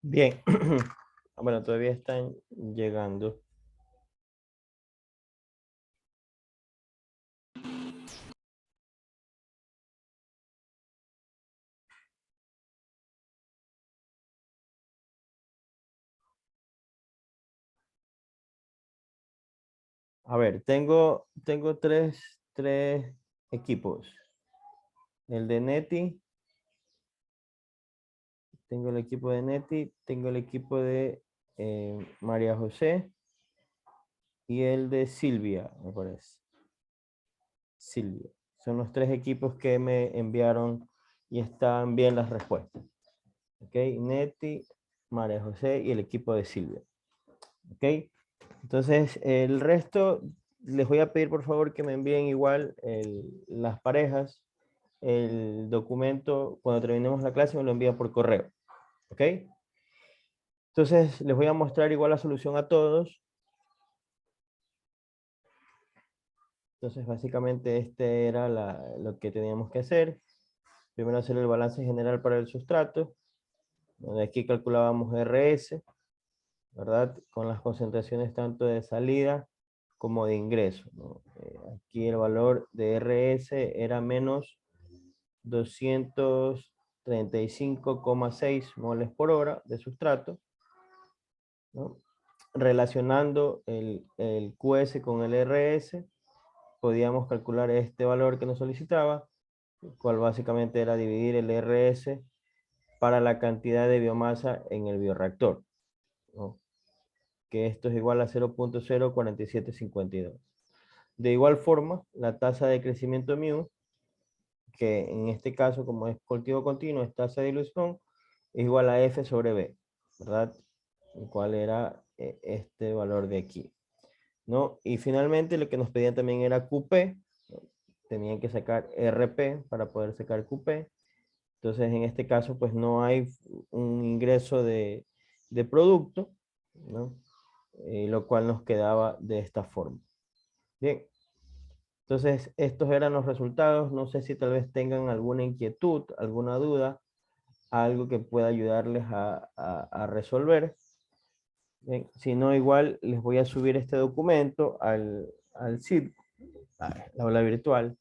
Bien. Bueno, todavía están llegando. A ver, tengo tres equipos. El de Neti, tengo el equipo de Neti, tengo el equipo de María José y el de Silvia, me parece. Silvia. Son los tres equipos que me enviaron y están bien las respuestas. Ok, Neti, María José y el equipo de Silvia. Ok, entonces el resto les voy a pedir por favor que me envíen igual las parejas. El documento, cuando terminemos la clase, me lo envían por correo. ¿Ok? Entonces, les voy a mostrar igual la solución a todos. Entonces, básicamente, este era lo que teníamos que hacer. Primero hacer el balance general para el sustrato. Donde aquí calculábamos RS, ¿verdad? Con las concentraciones tanto de salida como de ingreso, ¿no? Aquí el valor de RS era menos 235,6 moles por hora de sustrato, ¿no? Relacionando el QS con el RS, podíamos calcular este valor que nos solicitaba, el cual básicamente era dividir el RS para la cantidad de biomasa en el bioreactor, ¿no? Que esto es igual a 0.04752. De igual forma, la tasa de crecimiento μ, que en este caso, como es cultivo continuo, es tasa de dilución, es igual a F sobre B, ¿verdad? El cual era este valor de aquí, ¿no? Y finalmente lo que nos pedían también era QP, ¿no? Tenían que sacar RP para poder sacar QP. Entonces, en este caso, pues no hay un ingreso de producto, ¿no? Lo cual nos quedaba de esta forma. Bien, entonces estos eran los resultados. No sé si tal vez tengan alguna inquietud, alguna duda, algo que pueda ayudarles a resolver. Bien, si no, igual les voy a subir este documento al sitio, a la aula virtual,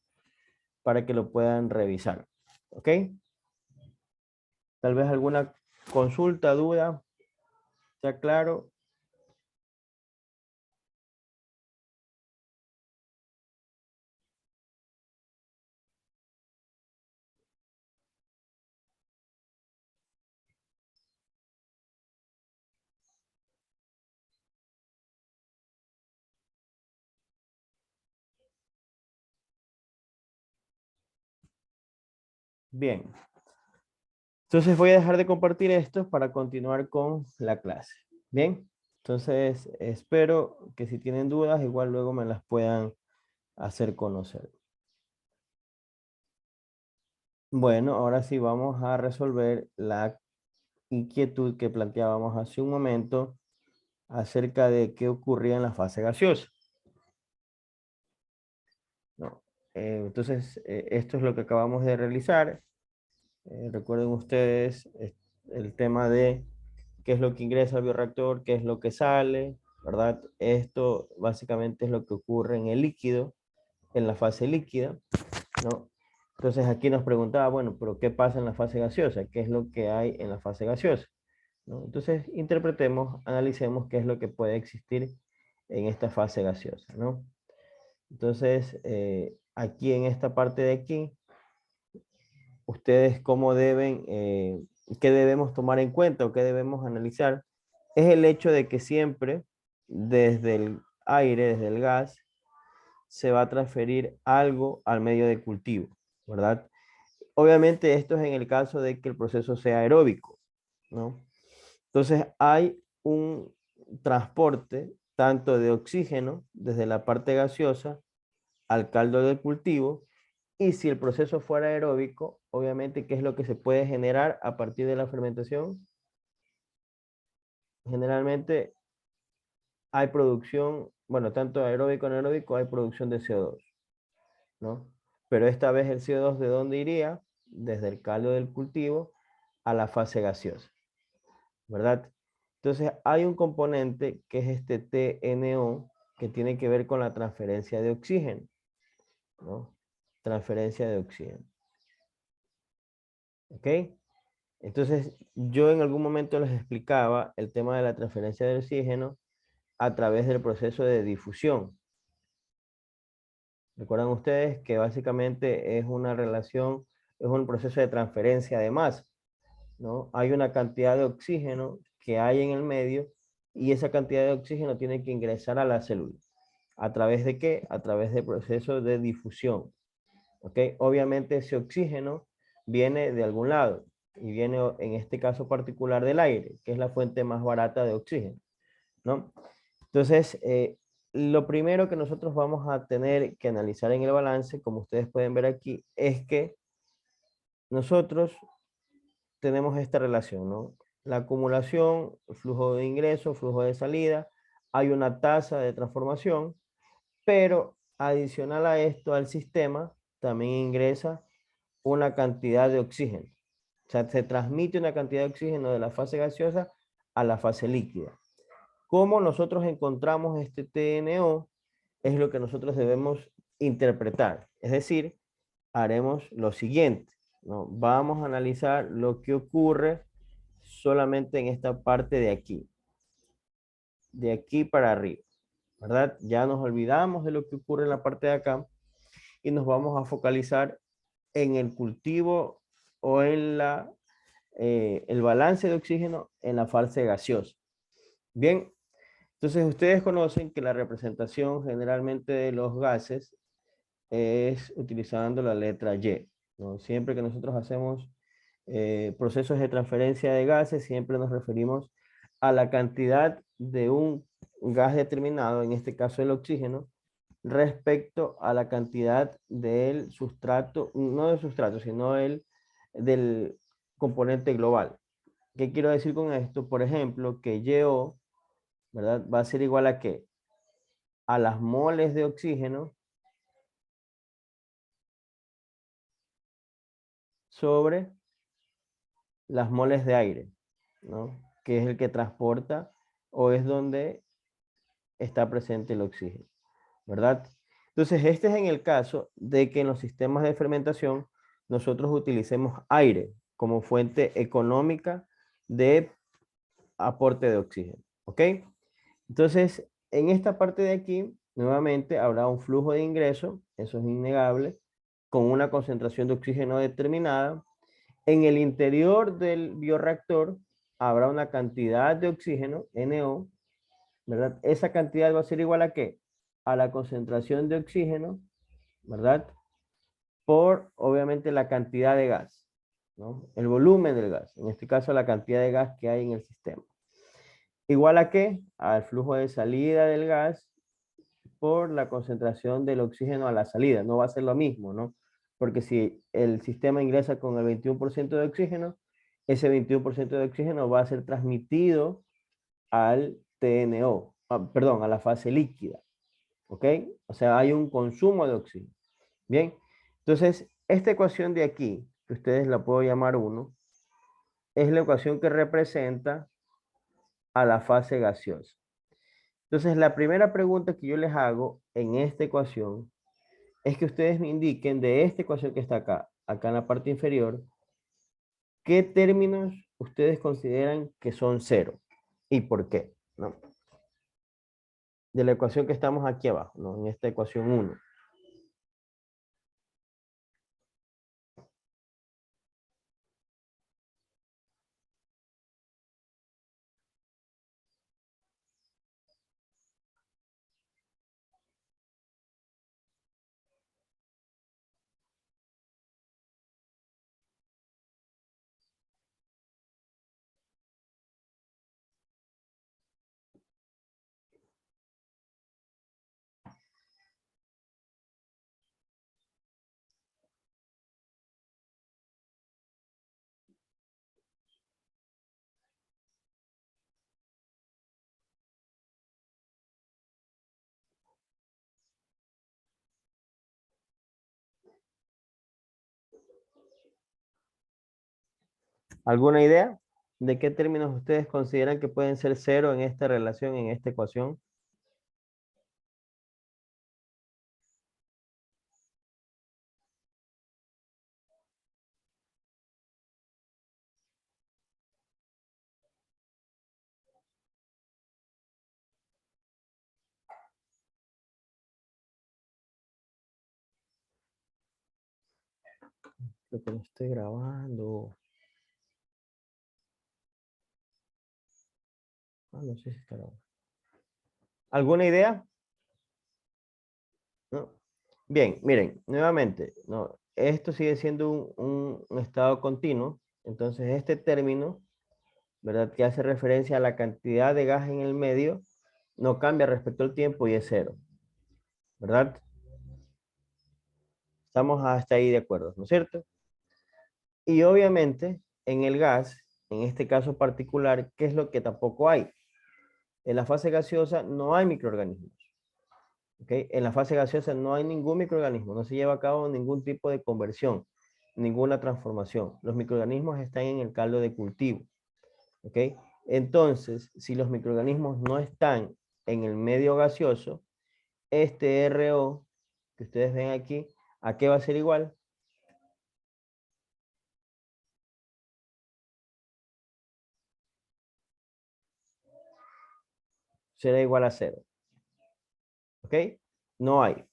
para que lo puedan revisar. ¿Ok? Tal vez alguna consulta, duda, ¿está claro? Bien. Entonces voy a dejar de compartir esto para continuar con la clase. Bien. Entonces espero que si tienen dudas, igual luego me las puedan hacer conocer. Bueno, ahora sí vamos a resolver la inquietud que planteábamos hace un momento acerca de qué ocurría en la fase gaseosa, ¿no? Entonces, esto es lo que acabamos de realizar. Recuerden ustedes el tema de qué es lo que ingresa al bioreactor, qué es lo que sale, ¿verdad? Esto básicamente es lo que ocurre en el líquido, en la fase líquida, ¿no? Entonces aquí nos preguntaba, bueno, pero ¿qué pasa en la fase gaseosa? ¿Qué es lo que hay en la fase gaseosa? ¿No? Entonces interpretemos, analicemos qué es lo que puede existir en esta fase gaseosa, ¿no? Entonces, aquí en esta parte de aquí, ustedes cómo deben, qué debemos tomar en cuenta o qué debemos analizar, es el hecho de que siempre desde el aire, desde el gas, se va a transferir algo al medio de cultivo, ¿verdad? Obviamente esto es en el caso de que el proceso sea aeróbico, ¿no? Entonces hay un transporte tanto de oxígeno desde la parte gaseosa al caldo del cultivo, y si el proceso fuera aeróbico, obviamente, ¿qué es lo que se puede generar a partir de la fermentación? Generalmente hay producción, bueno, tanto aeróbico como anaeróbico, hay producción de CO2, ¿no? Pero esta vez el CO2, ¿de dónde iría? Desde el caldo del cultivo a la fase gaseosa, ¿verdad? Entonces hay un componente que es este TNO que tiene que ver con la transferencia de oxígeno, ¿no? Transferencia de oxígeno. ¿Ok? Entonces yo en algún momento les explicaba el tema de la transferencia de oxígeno a través del proceso de difusión. Recuerdan ustedes que básicamente es una relación, es un proceso de transferencia de masa, ¿no? Hay una cantidad de oxígeno que hay en el medio y esa cantidad de oxígeno tiene que ingresar a la célula. ¿A través de qué? A través del proceso de difusión. ¿Ok? Obviamente ese oxígeno viene de algún lado y viene en este caso particular del aire, que es la fuente más barata de oxígeno, ¿no? Entonces, lo primero que nosotros vamos a tener que analizar en el balance, como ustedes pueden ver aquí, es que nosotros tenemos esta relación, ¿no? La acumulación, flujo de ingreso, flujo de salida, hay una tasa de transformación, pero adicional a esto, al sistema, también ingresa una cantidad de oxígeno. O sea, se transmite una cantidad de oxígeno de la fase gaseosa a la fase líquida. ¿Cómo nosotros encontramos este TNO? Es lo que nosotros debemos interpretar. Es decir, haremos lo siguiente, ¿no? Vamos a analizar lo que ocurre solamente en esta parte de aquí para arriba, ¿verdad? Ya nos olvidamos de lo que ocurre en la parte de acá y nos vamos a focalizar en el cultivo o en el balance de oxígeno en la fase gaseosa. Bien, entonces ustedes conocen que la representación generalmente de los gases es utilizando la letra Y, ¿no? Siempre que nosotros hacemos procesos de transferencia de gases, siempre nos referimos a la cantidad de un gas determinado, en este caso el oxígeno, respecto a la cantidad del sustrato, no del sustrato, sino del componente global. ¿Qué quiero decir con esto? Por ejemplo, que YO, ¿verdad? Va a ser igual a ¿qué? A las moles de oxígeno sobre las moles de aire, ¿no? Que es el que transporta o es donde está presente el oxígeno, ¿verdad? Entonces, este es en el caso de que en los sistemas de fermentación nosotros utilicemos aire como fuente económica de aporte de oxígeno, ¿ok? Entonces, en esta parte de aquí, nuevamente habrá un flujo de ingreso, eso es innegable, con una concentración de oxígeno determinada. En el interior del bioreactor habrá una cantidad de oxígeno, NO, ¿verdad? Esa cantidad va a ser igual a ¿qué? A la concentración de oxígeno, ¿verdad? Por, obviamente, la cantidad de gas, ¿no? El volumen del gas, en este caso la cantidad de gas que hay en el sistema. ¿Igual a qué? Al flujo de salida del gas por la concentración del oxígeno a la salida. No va a ser lo mismo, ¿no? Porque si el sistema ingresa con el 21% de oxígeno, ese 21% de oxígeno va a ser transmitido al TNO, perdón, a la fase líquida, ¿ok? O sea, hay un consumo de oxígeno. Bien, entonces, esta ecuación de aquí, que ustedes la puedo llamar 1, es la ecuación que representa a la fase gaseosa. Entonces, la primera pregunta que yo les hago en esta ecuación es que ustedes me indiquen de esta ecuación que está acá, acá en la parte inferior, qué términos ustedes consideran que son cero y por qué, ¿no? De la ecuación que estamos aquí abajo, ¿no? En esta ecuación 1. ¿Alguna idea? ¿De qué términos ustedes consideran que pueden ser cero en esta relación, en esta ecuación? Lo que no estoy grabando. Ah, no sé si está grabando. ¿Alguna idea? ¿No? Bien, miren, nuevamente, ¿no? Esto sigue siendo un estado continuo. Entonces, este término, ¿verdad? Que hace referencia a la cantidad de gas en el medio, no cambia respecto al tiempo y es cero, ¿verdad? Estamos hasta ahí de acuerdo, ¿no es cierto? Y obviamente, en el gas, en este caso particular, ¿qué es lo que tampoco hay? En la fase gaseosa no hay microorganismos. ¿Okay? En la fase gaseosa no hay ningún microorganismo, no se lleva a cabo ningún tipo de conversión, ninguna transformación. Los microorganismos están en el caldo de cultivo. ¿Okay? Entonces, si los microorganismos no están en el medio gaseoso, este RO que ustedes ven aquí, ¿a qué va a ser igual? Será igual a cero. ¿Ok? No hay.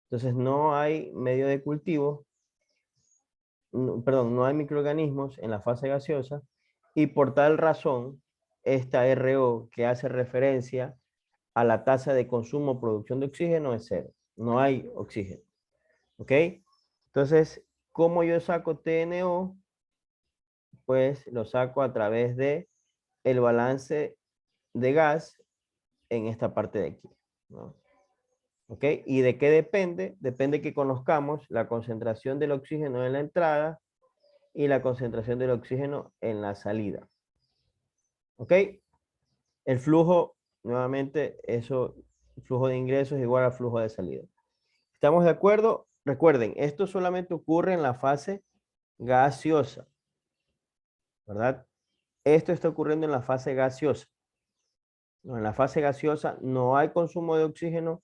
Entonces no hay medio de cultivo, perdón, no hay microorganismos en la fase gaseosa y por tal razón esta RO que hace referencia a la tasa de consumo o producción de oxígeno es cero. No hay oxígeno. ¿Ok? Entonces, ¿cómo yo saco TNO? Pues lo saco a través de el balance de gas en esta parte de aquí, ¿no? ¿Ok? ¿Y de qué depende? Depende que conozcamos la concentración del oxígeno en la entrada y la concentración del oxígeno en la salida. ¿Ok? El flujo, nuevamente, eso, el flujo de ingreso es igual al flujo de salida. ¿Estamos de acuerdo? Recuerden, esto solamente ocurre en la fase gaseosa, ¿verdad? Esto está ocurriendo en la fase gaseosa. En la fase gaseosa no hay consumo de oxígeno,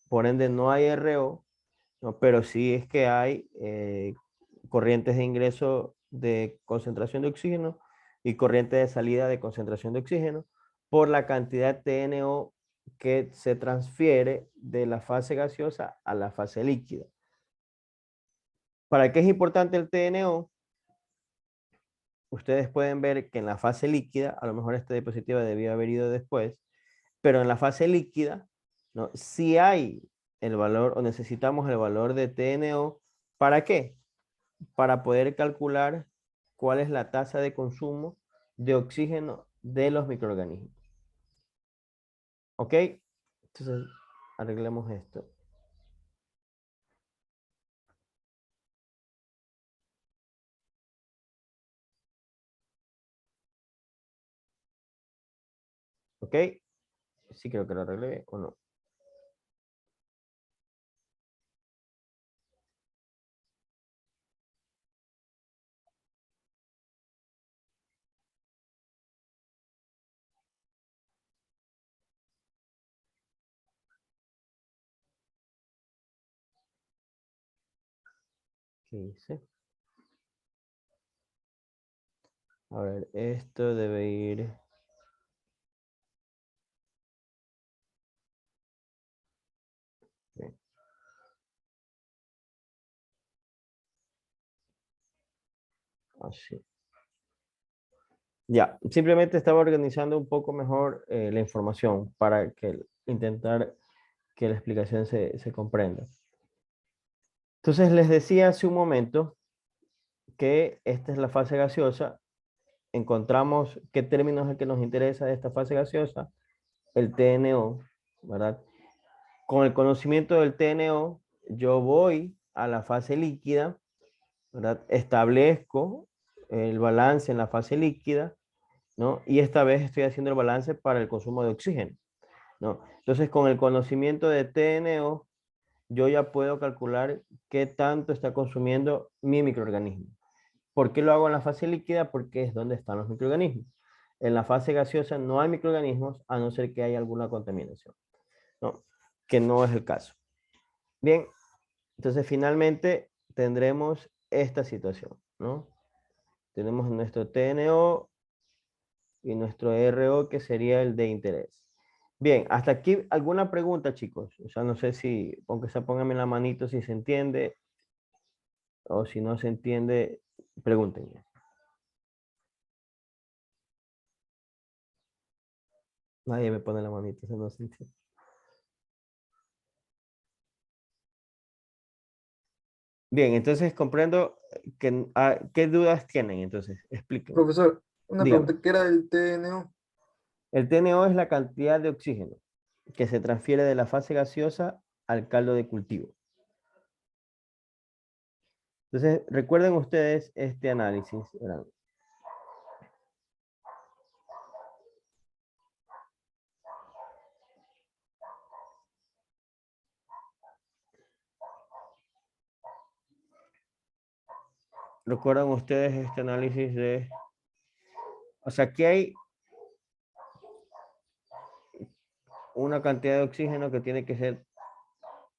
por ende no hay RO, ¿no? Pero sí es que hay corrientes de ingreso de concentración de oxígeno y corrientes de salida de concentración de oxígeno por la cantidad de TNO que se transfiere de la fase gaseosa a la fase líquida. ¿Para qué es importante el TNO? Ustedes pueden ver que en la fase líquida, a lo mejor esta diapositiva debió haber ido después, pero en la fase líquida, ¿no? Si hay el valor o necesitamos el valor de TNO, ¿para qué? Para poder calcular cuál es la tasa de consumo de oxígeno de los microorganismos. ¿Ok? Entonces, arreglemos esto. ¿Ok? Sí creo que lo arreglé o no. ¿Qué hice? A ver, esto debe ir... Bien. Así. Ya, simplemente estaba organizando un poco mejor la información para que intentar que la explicación se comprenda. Entonces les decía hace un momento que esta es la fase gaseosa. Encontramos qué término es el que nos interesa de esta fase gaseosa, el TNO, ¿verdad? Con el conocimiento del TNO, yo voy a la fase líquida, ¿verdad? Establezco el balance en la fase líquida, ¿no? Y esta vez estoy haciendo el balance para el consumo de oxígeno, ¿no? Entonces, con el conocimiento de TNO, yo ya puedo calcular qué tanto está consumiendo mi microorganismo. ¿Por qué lo hago en la fase líquida? Porque es donde están los microorganismos. En la fase gaseosa no hay microorganismos a no ser que haya alguna contaminación, ¿no? Que no es el caso. Bien, entonces finalmente tendremos esta situación, ¿no? Tenemos nuestro TNO y nuestro RO, que sería el de interés. Bien, hasta aquí, ¿alguna pregunta, chicos? O sea, no sé si, aunque sea pónganme la manito si se entiende, o si no se entiende, pregúntenme. Nadie me pone la manito, si no se entiende. Bien, entonces comprendo que, ¿qué dudas tienen? Entonces, explíquenme. Profesor, una Dígame. pregunta, ¿qué era el TNO? El TNO es la cantidad de oxígeno que se transfiere de la fase gaseosa al caldo de cultivo. Entonces, recuerden ustedes este análisis. ¿Verdad? Recuerdan ustedes este análisis de... O sea, aquí hay una cantidad de oxígeno que tiene que ser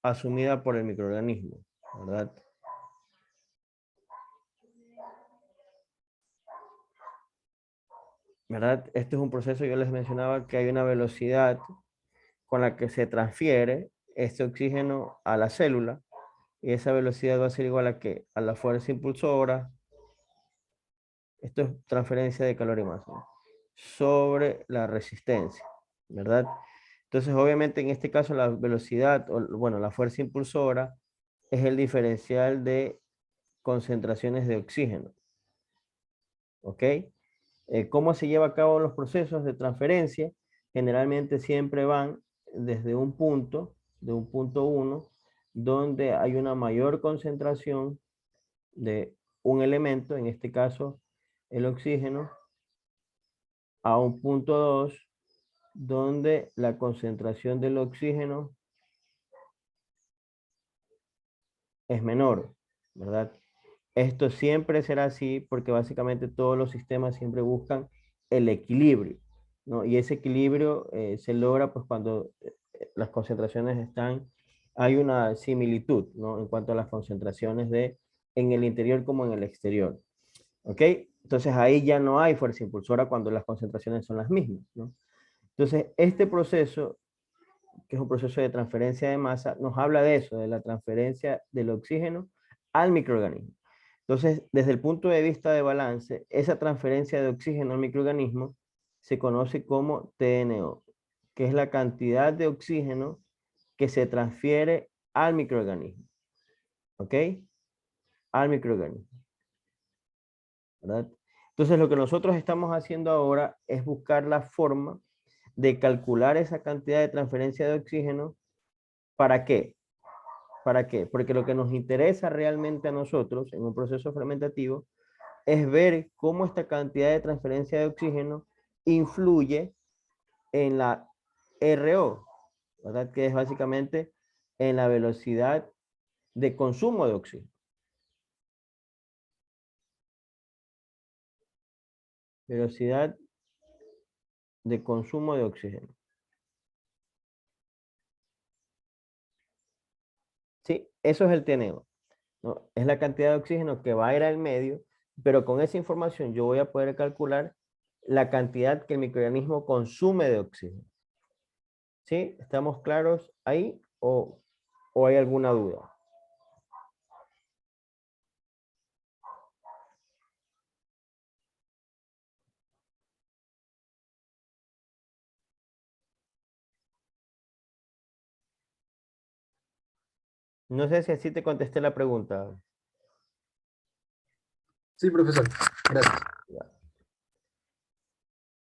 asumida por el microorganismo, ¿verdad? ¿Verdad? Este es un proceso, yo les mencionaba que hay una velocidad con la que se transfiere este oxígeno a la célula, y esa velocidad va a ser igual a ¿qué? A la fuerza impulsora. Esto es transferencia de calor y masa, ¿no? Sobre la resistencia, ¿verdad? Entonces, obviamente, en este caso, la velocidad, o bueno, la fuerza impulsora es el diferencial de concentraciones de oxígeno. ¿Ok? ¿Cómo se lleva a cabo los procesos de transferencia? Generalmente siempre van desde un punto, de un punto 1, donde hay una mayor concentración de un elemento, en este caso el oxígeno, a un punto 2, donde la concentración del oxígeno es menor, ¿verdad? Esto siempre será así porque básicamente todos los sistemas siempre buscan el equilibrio, ¿no? Y ese equilibrio se logra pues cuando las concentraciones están, hay una similitud, ¿no? En cuanto a las concentraciones de en el interior como en el exterior, ¿ok? Entonces ahí ya no hay fuerza impulsora cuando las concentraciones son las mismas, ¿no? Entonces este proceso, que es un proceso de transferencia de masa, nos habla de eso, de la transferencia del oxígeno al microorganismo. Entonces, desde el punto de vista de balance, esa transferencia de oxígeno al microorganismo se conoce como TNO, que es la cantidad de oxígeno que se transfiere al microorganismo. ¿Ok? Al microorganismo. ¿Verdad? Entonces, lo que nosotros estamos haciendo ahora es buscar la forma de calcular esa cantidad de transferencia de oxígeno. ¿Para qué? ¿Para qué? Porque lo que nos interesa realmente a nosotros en un proceso fermentativo es ver cómo esta cantidad de transferencia de oxígeno influye en la RO, ¿verdad? Que es básicamente en la velocidad de consumo de oxígeno. Velocidad de consumo de oxígeno. Sí, eso es el TNO, ¿no? Es la cantidad de oxígeno que va a ir al medio, pero con esa información yo voy a poder calcular la cantidad que el microorganismo consume de oxígeno. ¿Sí? ¿Estamos claros ahí o hay alguna duda? No sé si así te contesté la pregunta. Sí, profesor, gracias.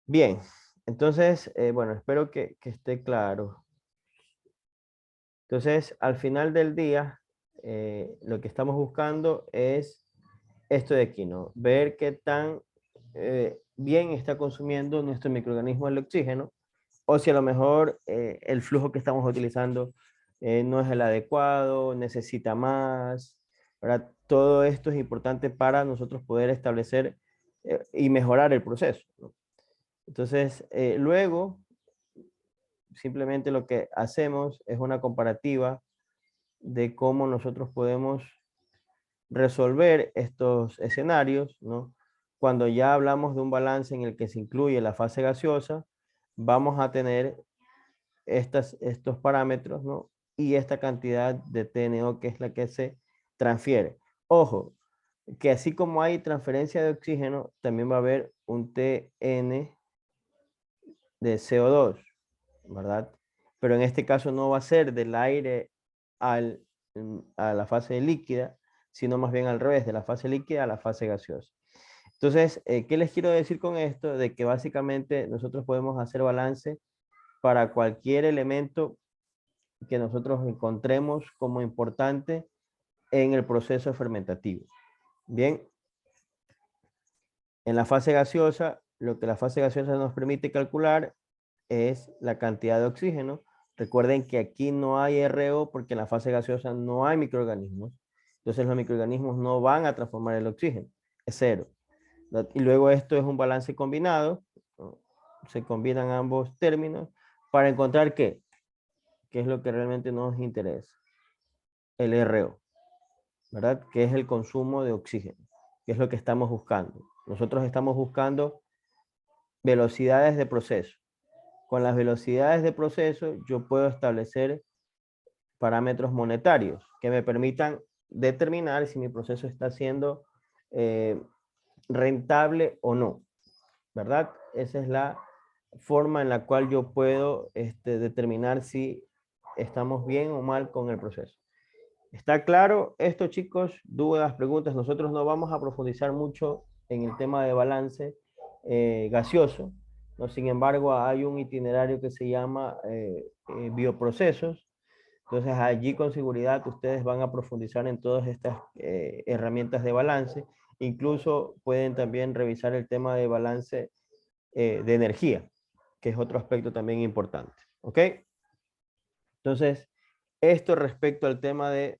Bien, entonces, bueno, espero que esté claro. Entonces, al final del día, lo que estamos buscando es esto de aquí, ¿no? Ver qué tan bien está consumiendo nuestro microorganismo el oxígeno, o si a lo mejor el flujo que estamos utilizando no es el adecuado, necesita más, ¿verdad? Todo esto es importante para nosotros poder establecer y mejorar el proceso, ¿no? Entonces, luego, simplemente lo que hacemos es una comparativa de cómo nosotros podemos resolver estos escenarios, ¿no? Cuando ya hablamos de un balance en el que se incluye la fase gaseosa, vamos a tener estos parámetros, ¿no? Y esta cantidad de TNO que es la que se transfiere. Ojo, que así como hay transferencia de oxígeno, también va a haber un TN de CO2, ¿verdad? Pero en este caso no va a ser del aire a la fase líquida, sino más bien al revés, de la fase líquida a la fase gaseosa. Entonces, ¿qué les quiero decir con esto? De que básicamente nosotros podemos hacer balance para cualquier elemento que nosotros encontremos como importante en el proceso fermentativo. Bien, en la fase gaseosa, lo que la fase gaseosa nos permite calcular es la cantidad de oxígeno. Recuerden que aquí no hay RO porque en la fase gaseosa no hay microorganismos. Entonces los microorganismos no van a transformar el oxígeno, es cero. Y luego esto es un balance combinado, ¿no? Se combinan ambos términos para encontrar qué es lo que realmente nos interesa, el RO, ¿verdad? Que es el consumo de oxígeno, que es lo que estamos buscando. Nosotros estamos buscando velocidades de proceso. Con las velocidades de proceso yo puedo establecer parámetros monetarios que me permitan determinar si mi proceso está siendo rentable o no, ¿verdad? Esa es la forma en la cual yo puedo determinar si estamos bien o mal con el proceso. ¿Está claro esto, chicos? Dudas, preguntas. Nosotros no vamos a profundizar mucho en el tema de balance gaseoso, ¿no? Sin embargo, hay un itinerario que se llama bioprocesos. Entonces, allí con seguridad ustedes van a profundizar en todas estas herramientas de balance. Incluso pueden también revisar el tema de balance de energía, que es otro aspecto también importante. ¿Ok? Entonces, esto respecto al tema de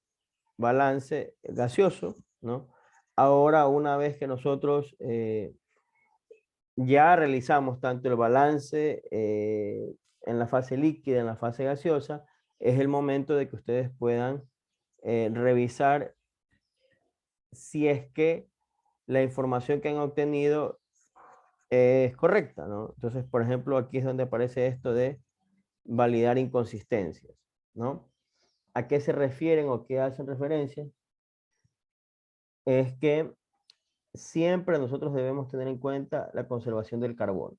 balance gaseoso, ¿no? Ahora, una vez que nosotros ya realizamos tanto el balance en la fase líquida, en la fase gaseosa, es el momento de que ustedes puedan revisar si es que la información que han obtenido es correcta, ¿no? Entonces, por ejemplo, aquí es donde aparece esto de validar inconsistencias, ¿no? ¿A qué se refieren o qué hacen referencia? Es que siempre nosotros debemos tener en cuenta la conservación del carbono.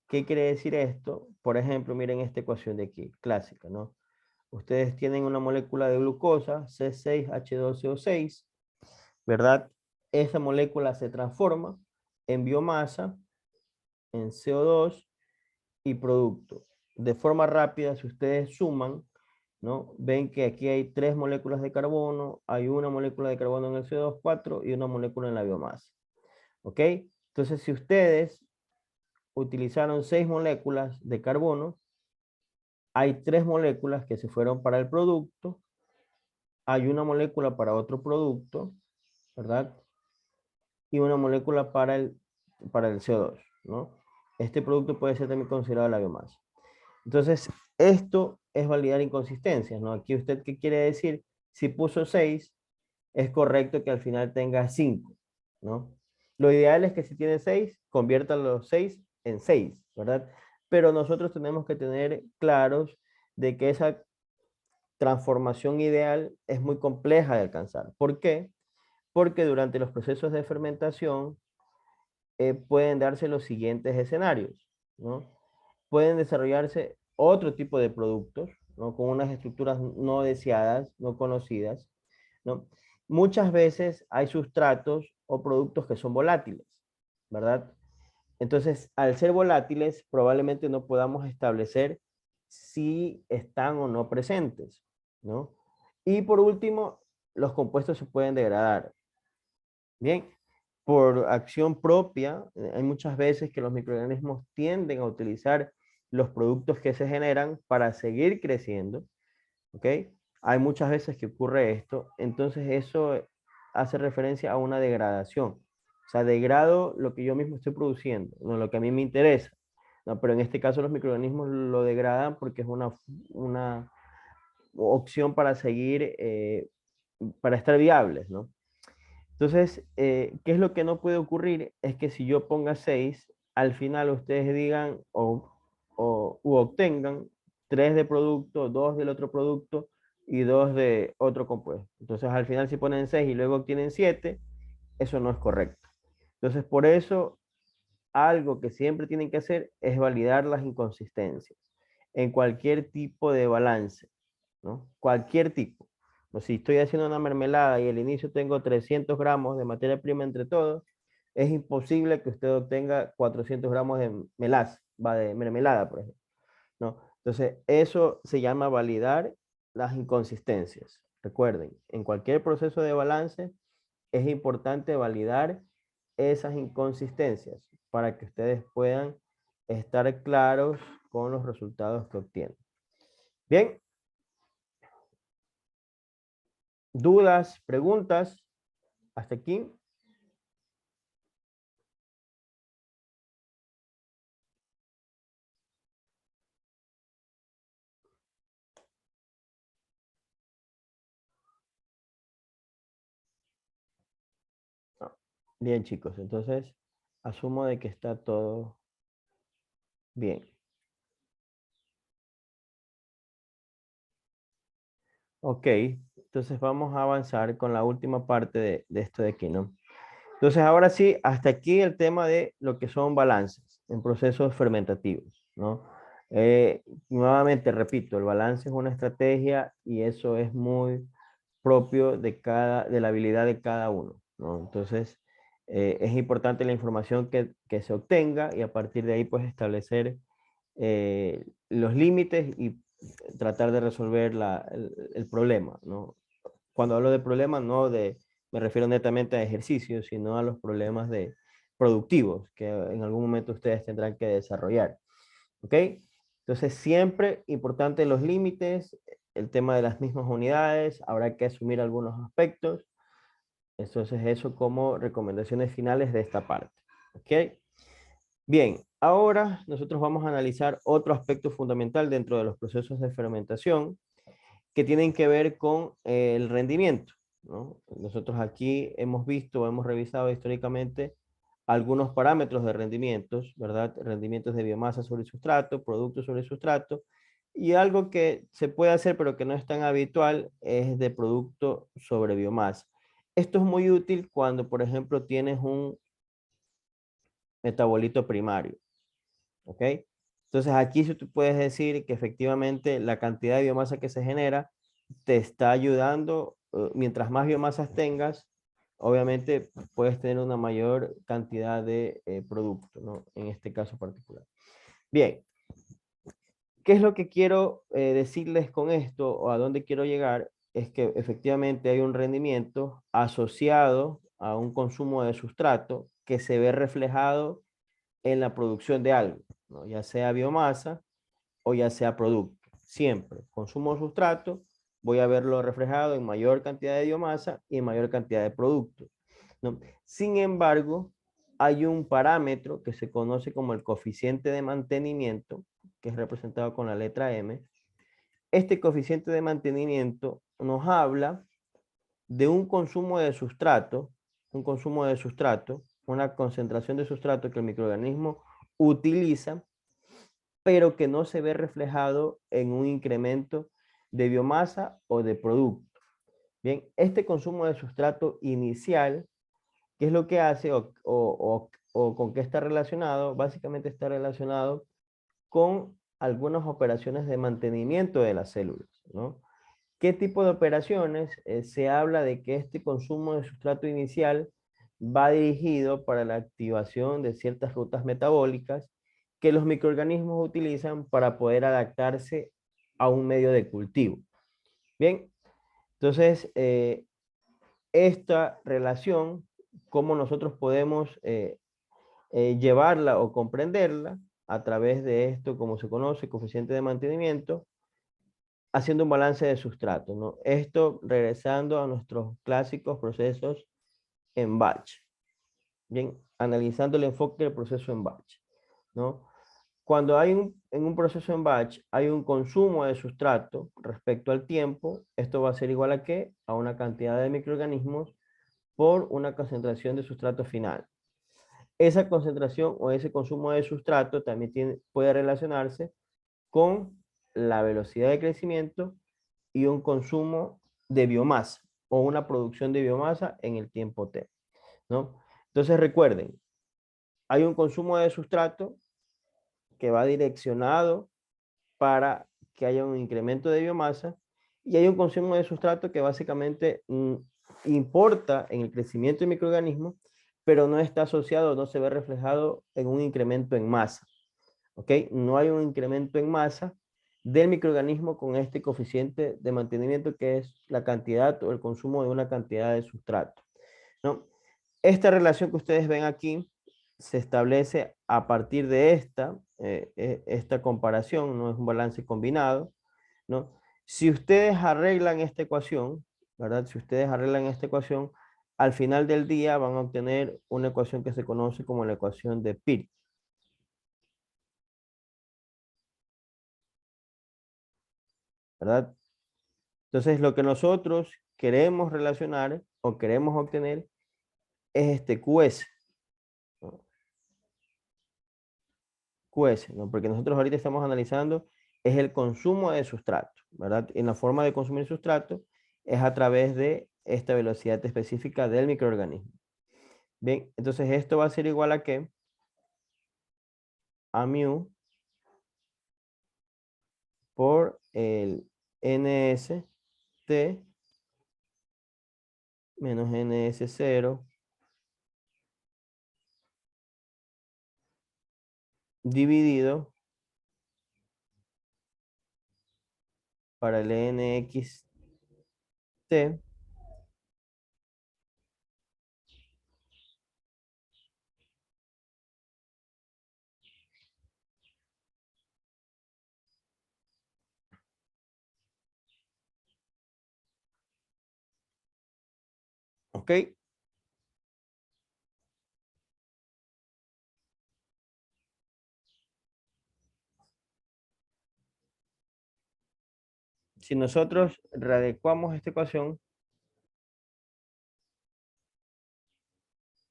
¿Qué quiere decir esto? Por ejemplo, miren esta ecuación de aquí, clásica, ¿no? Ustedes tienen una molécula de glucosa, C6H12O6, ¿verdad? Esa molécula se transforma en biomasa, en CO2 y producto. De forma rápida, si ustedes suman, ¿no? Ven que aquí hay 3 moléculas de carbono, hay una molécula de carbono en el CO2, 4 y una molécula en la biomasa. ¿Ok? Entonces, si ustedes utilizaron 6 moléculas de carbono, hay 3 moléculas que se fueron para el producto, hay una molécula para otro producto, ¿verdad? Y una molécula para el CO2, ¿no? Este producto puede ser también considerado la biomasa. Entonces, esto es validar inconsistencias, ¿no? Aquí usted, ¿qué quiere decir? Si puso 6, es correcto que al final tenga 5, ¿no? Lo ideal es que si tiene 6, convierta los 6 en 6, ¿verdad? Pero nosotros tenemos que tener claros de que esa transformación ideal es muy compleja de alcanzar. ¿Por qué? Porque durante los procesos de fermentación pueden darse los siguientes escenarios, ¿no? Pueden desarrollarse otro tipo de productos, ¿no? Con unas estructuras no deseadas, no conocidas, ¿no? Muchas veces hay sustratos o productos que son volátiles, ¿verdad? Entonces, al ser volátiles, probablemente no podamos establecer si están o no presentes, ¿no? Y por último, los compuestos se pueden degradar. Bien, por acción propia, hay muchas veces que los microorganismos tienden a utilizar los productos que se generan para seguir creciendo, ¿ok? Hay muchas veces que ocurre esto, entonces eso hace referencia a una degradación. O sea, degrado lo que yo mismo estoy produciendo, no lo que a mí me interesa. No, pero en este caso los microorganismos lo degradan porque es una opción para seguir, para estar viables, ¿no? Entonces, ¿qué es lo que no puede ocurrir? Es que si yo ponga 6, al final ustedes digan u obtengan 3 de producto, 2 del otro producto y 2 de otro compuesto. Entonces, al final si ponen 6 y luego obtienen 7, eso no es correcto. Entonces, por eso, algo que siempre tienen que hacer es validar las inconsistencias en cualquier tipo de balance, ¿no? Cualquier tipo. O si estoy haciendo una mermelada y al inicio tengo 300 gramos de materia prima entre todos, es imposible que usted obtenga 400 gramos de melaza, va de mermelada, por ejemplo, ¿no? Entonces, eso se llama validar las inconsistencias. Recuerden, en cualquier proceso de balance es importante validar esas inconsistencias para que ustedes puedan estar claros con los resultados que obtienen. Bien. ¿Dudas, preguntas? ¿Hasta aquí? No. Bien, chicos, entonces asumo de que está todo bien. Ok, entonces vamos a avanzar con la última parte de esto de aquí, ¿no? Entonces ahora sí, hasta aquí el tema de lo que son balances en procesos fermentativos, ¿no? Nuevamente repito, el balance es una estrategia y eso es muy propio de la habilidad de cada uno, ¿no? Entonces, es importante la información que se obtenga y a partir de ahí, pues, establecer los límites y tratar de resolver el problema, ¿no? Cuando hablo de problemas, me refiero netamente a ejercicios, sino a los problemas productivos que en algún momento ustedes tendrán que desarrollar, ¿ok? Entonces, siempre importante los límites, el tema de las mismas unidades, habrá que asumir algunos aspectos. Entonces, eso como recomendaciones finales de esta parte. ¿Ok? Bien, ahora nosotros vamos a analizar otro aspecto fundamental dentro de los procesos de fermentación que tienen que ver con el rendimiento, ¿no? Nosotros aquí hemos visto, hemos revisado históricamente algunos parámetros de rendimientos, ¿verdad? Rendimientos de biomasa sobre sustrato, productos sobre sustrato, y algo que se puede hacer pero que no es tan habitual es de producto sobre biomasa. Esto es muy útil cuando, por ejemplo, tienes un metabolito primario, ¿ok? Entonces aquí sí tú puedes decir que efectivamente la cantidad de biomasa que se genera te está ayudando, mientras más biomasas tengas, obviamente puedes tener una mayor cantidad de producto, ¿no? En este caso particular. Bien, ¿qué es lo que quiero decirles con esto o a dónde quiero llegar? Es que efectivamente hay un rendimiento asociado a un consumo de sustrato que se ve reflejado en la producción de algo, ¿no? Ya sea biomasa o ya sea producto. Siempre consumo sustrato, voy a verlo reflejado en mayor cantidad de biomasa y en mayor cantidad de producto, ¿no? Sin embargo, hay un parámetro que se conoce como el coeficiente de mantenimiento, que es representado con la letra M. Este coeficiente de mantenimiento nos habla de un consumo de sustrato, una concentración de sustrato que el microorganismo utiliza, pero que no se ve reflejado en un incremento de biomasa o de producto. Bien, este consumo de sustrato inicial, ¿qué es lo que hace o con qué está relacionado? Básicamente está relacionado con algunas operaciones de mantenimiento de las células, ¿no? ¿Qué tipo de operaciones? Se habla de que este consumo de sustrato inicial va dirigido para la activación de ciertas rutas metabólicas que los microorganismos utilizan para poder adaptarse a un medio de cultivo. Bien, entonces, esta relación, cómo nosotros podemos llevarla o comprenderla a través de esto, como se conoce, coeficiente de mantenimiento, haciendo un balance de sustrato, ¿no? Esto regresando a nuestros clásicos procesos en batch. Bien, analizando el enfoque del proceso en batch, ¿no? Cuando en un proceso en batch hay un consumo de sustrato respecto al tiempo, esto va a ser igual a ¿qué? A una cantidad de microorganismos por una concentración de sustrato final. Esa concentración o ese consumo de sustrato también puede relacionarse con la velocidad de crecimiento y un consumo de biomasa o una producción de biomasa en el tiempo T, ¿no? Entonces recuerden, hay un consumo de sustrato que va direccionado para que haya un incremento de biomasa y hay un consumo de sustrato que básicamente importa en el crecimiento de microorganismos, pero no está asociado, no se ve reflejado en un incremento en masa. ¿Ok? No hay un incremento en masa del microorganismo con este coeficiente de mantenimiento que es la cantidad o el consumo de una cantidad de sustrato, ¿no? Esta relación que ustedes ven aquí se establece a partir de esta comparación, no es un balance combinado, ¿no? Si ustedes arreglan esta ecuación, ¿verdad? Si ustedes arreglan esta ecuación, al final del día van a obtener una ecuación que se conoce como la ecuación de Peirce. ¿Verdad? Entonces, lo que nosotros queremos relacionar o queremos obtener es este QS. ¿No? QS, ¿no? Porque nosotros ahorita estamos analizando es el consumo de sustrato, ¿verdad? En la forma de consumir sustrato es a través de esta velocidad específica del microorganismo. Bien, entonces esto va a ser igual a ¿qué? A mu por el NST menos NS0 dividido para el NXT ¿ok? Si nosotros readecuamos esta ecuación,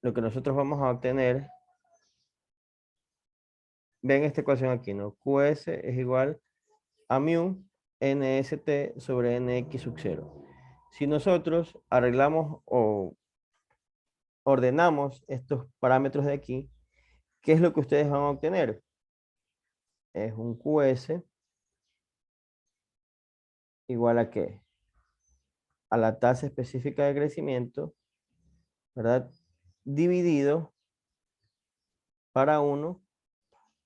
lo que nosotros vamos a obtener, ven esta ecuación aquí, ¿no? QS es igual a mu NST sobre NX sub 0. Si nosotros arreglamos o ordenamos estos parámetros de aquí, ¿qué es lo que ustedes van a obtener? Es un QS igual a ¿qué? A la tasa específica de crecimiento, ¿verdad? Dividido para 1,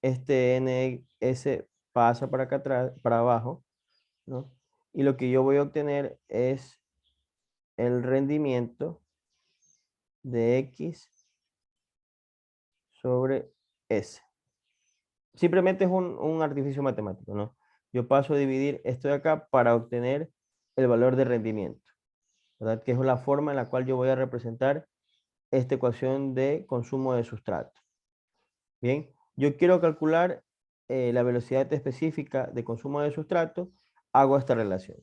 este NS pasa para acá atrás, para abajo, ¿no? Y lo que yo voy a obtener es el rendimiento de X sobre S. Simplemente es un artificio matemático, ¿no? Yo paso a dividir esto de acá para obtener el valor de rendimiento, ¿verdad? Que es la forma en la cual yo voy a representar esta ecuación de consumo de sustrato. Bien, yo quiero calcular la velocidad específica de consumo de sustrato, hago esta relación.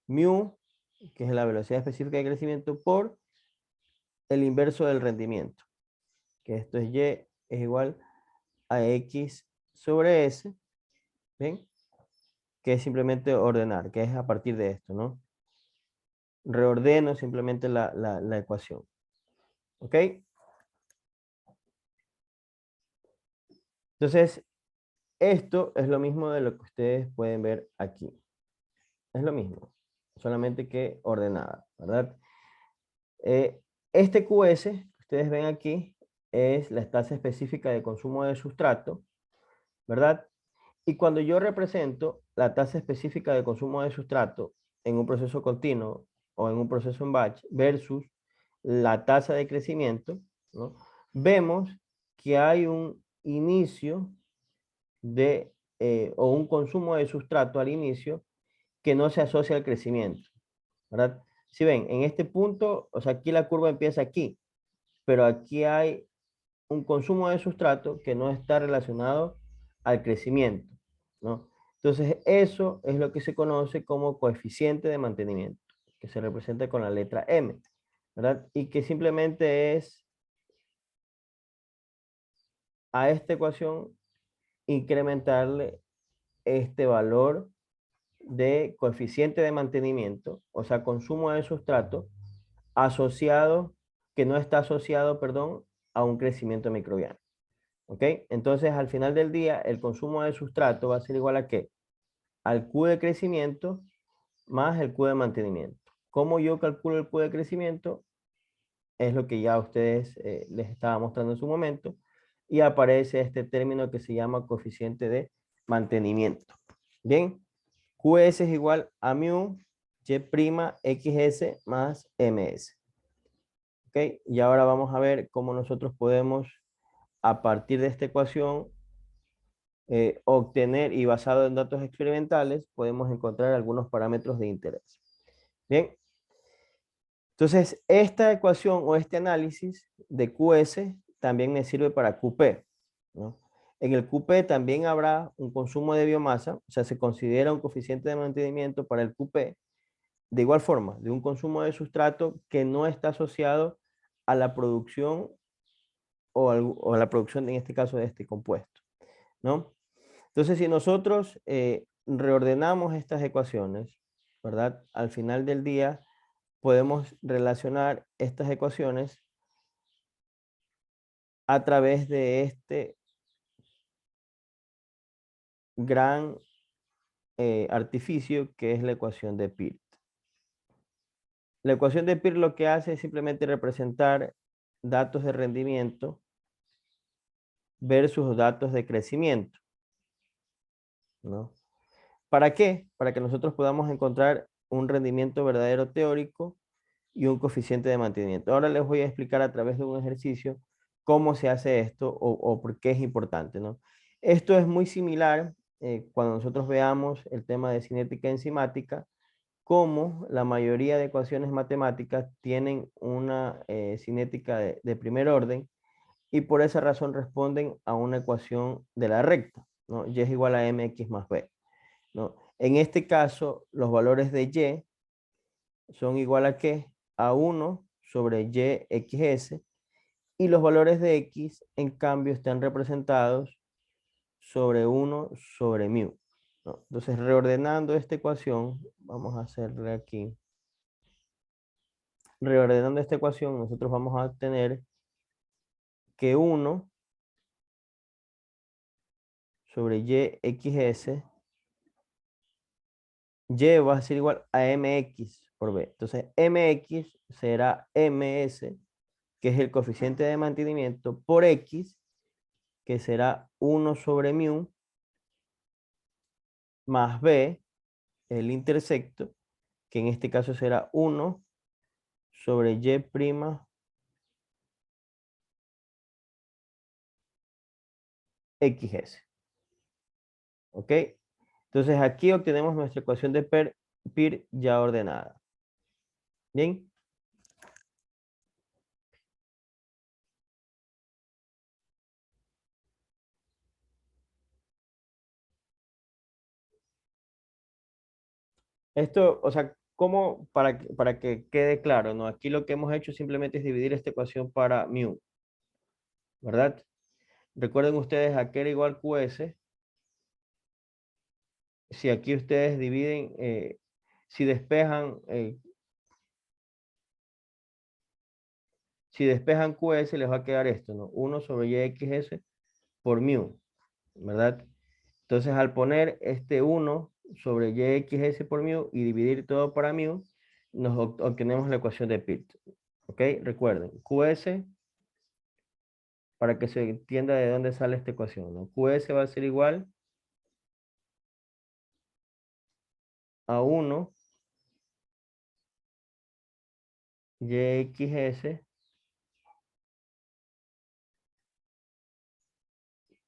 Mu, que es la velocidad específica de crecimiento, por el inverso del rendimiento, que esto es Y es igual a X sobre S, ¿bien? Que es simplemente ordenar, que es a partir de esto, ¿no? Reordeno simplemente la ecuación, ¿ok? Entonces, esto es lo mismo de lo que ustedes pueden ver aquí. Es lo mismo, solamente que ordenada, ¿verdad? Este QS que ustedes ven aquí es la tasa específica de consumo de sustrato, ¿verdad? Y cuando yo represento la tasa específica de consumo de sustrato en un proceso continuo o en un proceso en batch versus la tasa de crecimiento, ¿no? Vemos que hay un inicio de, o un consumo de sustrato al inicio que no se asocia al crecimiento, ¿verdad? Si ven, en este punto, o sea, aquí la curva empieza aquí, pero aquí hay un consumo de sustrato que no está relacionado al crecimiento, ¿no? Entonces, eso es lo que se conoce como coeficiente de mantenimiento, que se representa con la letra M, ¿verdad? Y que simplemente es a esta ecuación incrementarle este valor de coeficiente de mantenimiento, o sea, consumo de sustrato, asociado, que no está asociado, perdón, a un crecimiento microbiano. ¿Ok? Entonces, al final del día, el consumo de sustrato va a ser igual a ¿qué? Al Q de crecimiento más el Q de mantenimiento. ¿Cómo yo calculo el Q de crecimiento? Es lo que ya a ustedes les estaba mostrando en su momento. Y aparece este término que se llama coeficiente de mantenimiento. Bien, QS es igual a mu Y' XS más MS. ¿Ok? Y ahora vamos a ver cómo nosotros podemos, a partir de esta ecuación, obtener, y basado en datos experimentales, podemos encontrar algunos parámetros de interés. Bien, entonces esta ecuación o este análisis de QS también me sirve para QP, ¿no? En el QP también habrá un consumo de biomasa, o sea, se considera un coeficiente de mantenimiento para el QP, de igual forma, de un consumo de sustrato que no está asociado a la producción o a la producción, en este caso, de este compuesto, ¿no? Entonces, si nosotros reordenamos estas ecuaciones, ¿verdad? Al final del día podemos relacionar estas ecuaciones a través de este gran artificio que es la ecuación de Peart. La ecuación de Peart lo que hace es simplemente representar datos de rendimiento versus datos de crecimiento, ¿no? ¿Para qué? Para que nosotros podamos encontrar un rendimiento verdadero teórico y un coeficiente de mantenimiento. Ahora les voy a explicar a través de un ejercicio cómo se hace esto o por qué es importante, ¿no? Esto es muy similar cuando nosotros veamos el tema de cinética enzimática, como la mayoría de ecuaciones matemáticas tienen una cinética de primer orden y por esa razón responden a una ecuación de la recta, ¿no? Y es igual a mx más b, ¿no? En este caso, los valores de y son igual a ¿qué? A 1 sobre y xs, y los valores de x, en cambio, están representados sobre 1 sobre mu, ¿no? Entonces, reordenando esta ecuación, vamos a hacerle aquí, reordenando esta ecuación, nosotros vamos a tener que 1 sobre y xs, y va a ser igual a mx por b. Entonces, mx será ms, que es el coeficiente de mantenimiento, por x, que será 1 sobre mu, más b, el intersecto, que en este caso será 1 sobre y' xs. ¿Ok? Entonces aquí obtenemos nuestra ecuación de Peart ya ordenada. ¿Bien? Esto, o sea, ¿cómo? Para que quede claro, ¿no? Aquí lo que hemos hecho simplemente es dividir esta ecuación para mu, ¿verdad? Recuerden ustedes a que era igual QS. Si aquí ustedes dividen, si despejan, si despejan QS, les va a quedar esto, ¿no? 1 sobre YXS por mu, ¿verdad? Entonces, al poner este 1 sobre YXS por mu y dividir todo para mu, nos obtenemos la ecuación de Peart. ¿Ok? Recuerden, QS, para que se entienda de dónde sale esta ecuación, ¿no? QS va a ser igual a 1 YXS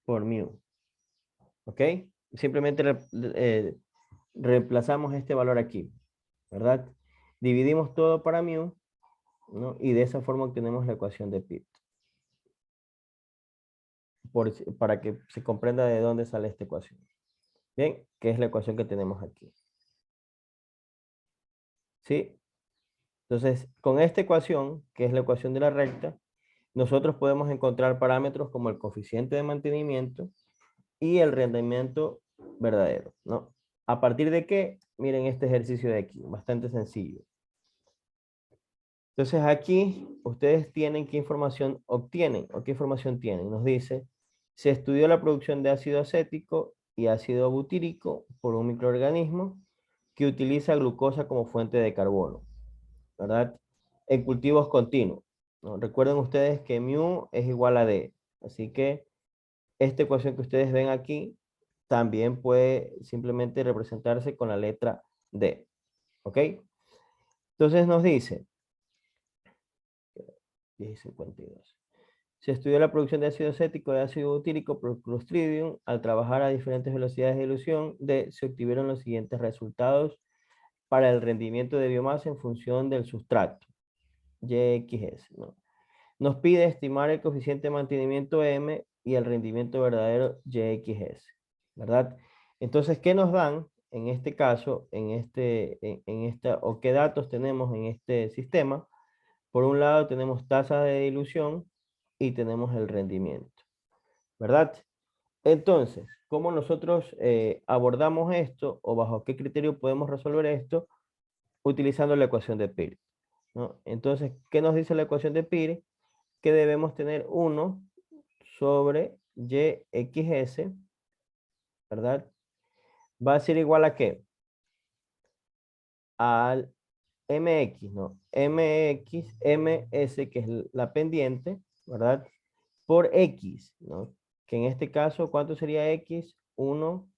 por mu. ¿Ok? Simplemente reemplazamos este valor aquí, ¿verdad? Dividimos todo para mu, ¿no? Y de esa forma obtenemos la ecuación de Pitt. Para que se comprenda de dónde sale esta ecuación. Bien, que es la ecuación que tenemos aquí. ¿Sí? Entonces, con esta ecuación, que es la ecuación de la recta, nosotros podemos encontrar parámetros como el coeficiente de mantenimiento y el rendimiento verdadero, ¿no? ¿A partir de qué? Miren este ejercicio de aquí, bastante sencillo. Entonces aquí ustedes tienen qué información obtienen o qué información tienen. Nos dice, se estudió la producción de ácido acético y ácido butírico por un microorganismo que utiliza glucosa como fuente de carbono, ¿verdad? En cultivos continuos, ¿no? Recuerden ustedes que mu es igual a D, así que esta ecuación que ustedes ven aquí también puede simplemente representarse con la letra D, ¿ok? Entonces nos dice, 10:52. Se estudió la producción de ácido acético y ácido butírico por Clostridium. Al trabajar a diferentes velocidades de dilución, se obtuvieron los siguientes resultados para el rendimiento de biomasa en función del sustrato, YXS, ¿no? Nos pide estimar el coeficiente de mantenimiento M y el rendimiento verdadero YXS, ¿verdad? Entonces, ¿qué nos dan en este caso, o qué datos tenemos en este sistema? Por un lado tenemos tasa de dilución y tenemos el rendimiento, ¿verdad? Entonces, ¿cómo nosotros abordamos esto o bajo qué criterio podemos resolver esto? Utilizando la ecuación de Peirce, ¿no? Entonces, ¿qué nos dice la ecuación de Peirce? Que debemos tener 1 sobre YXS, ¿verdad? Va a ser igual a ¿qué? Al MX, ¿no? MX, MS, que es la pendiente, ¿verdad? Por X, ¿no? Que en este caso, ¿cuánto sería X? 1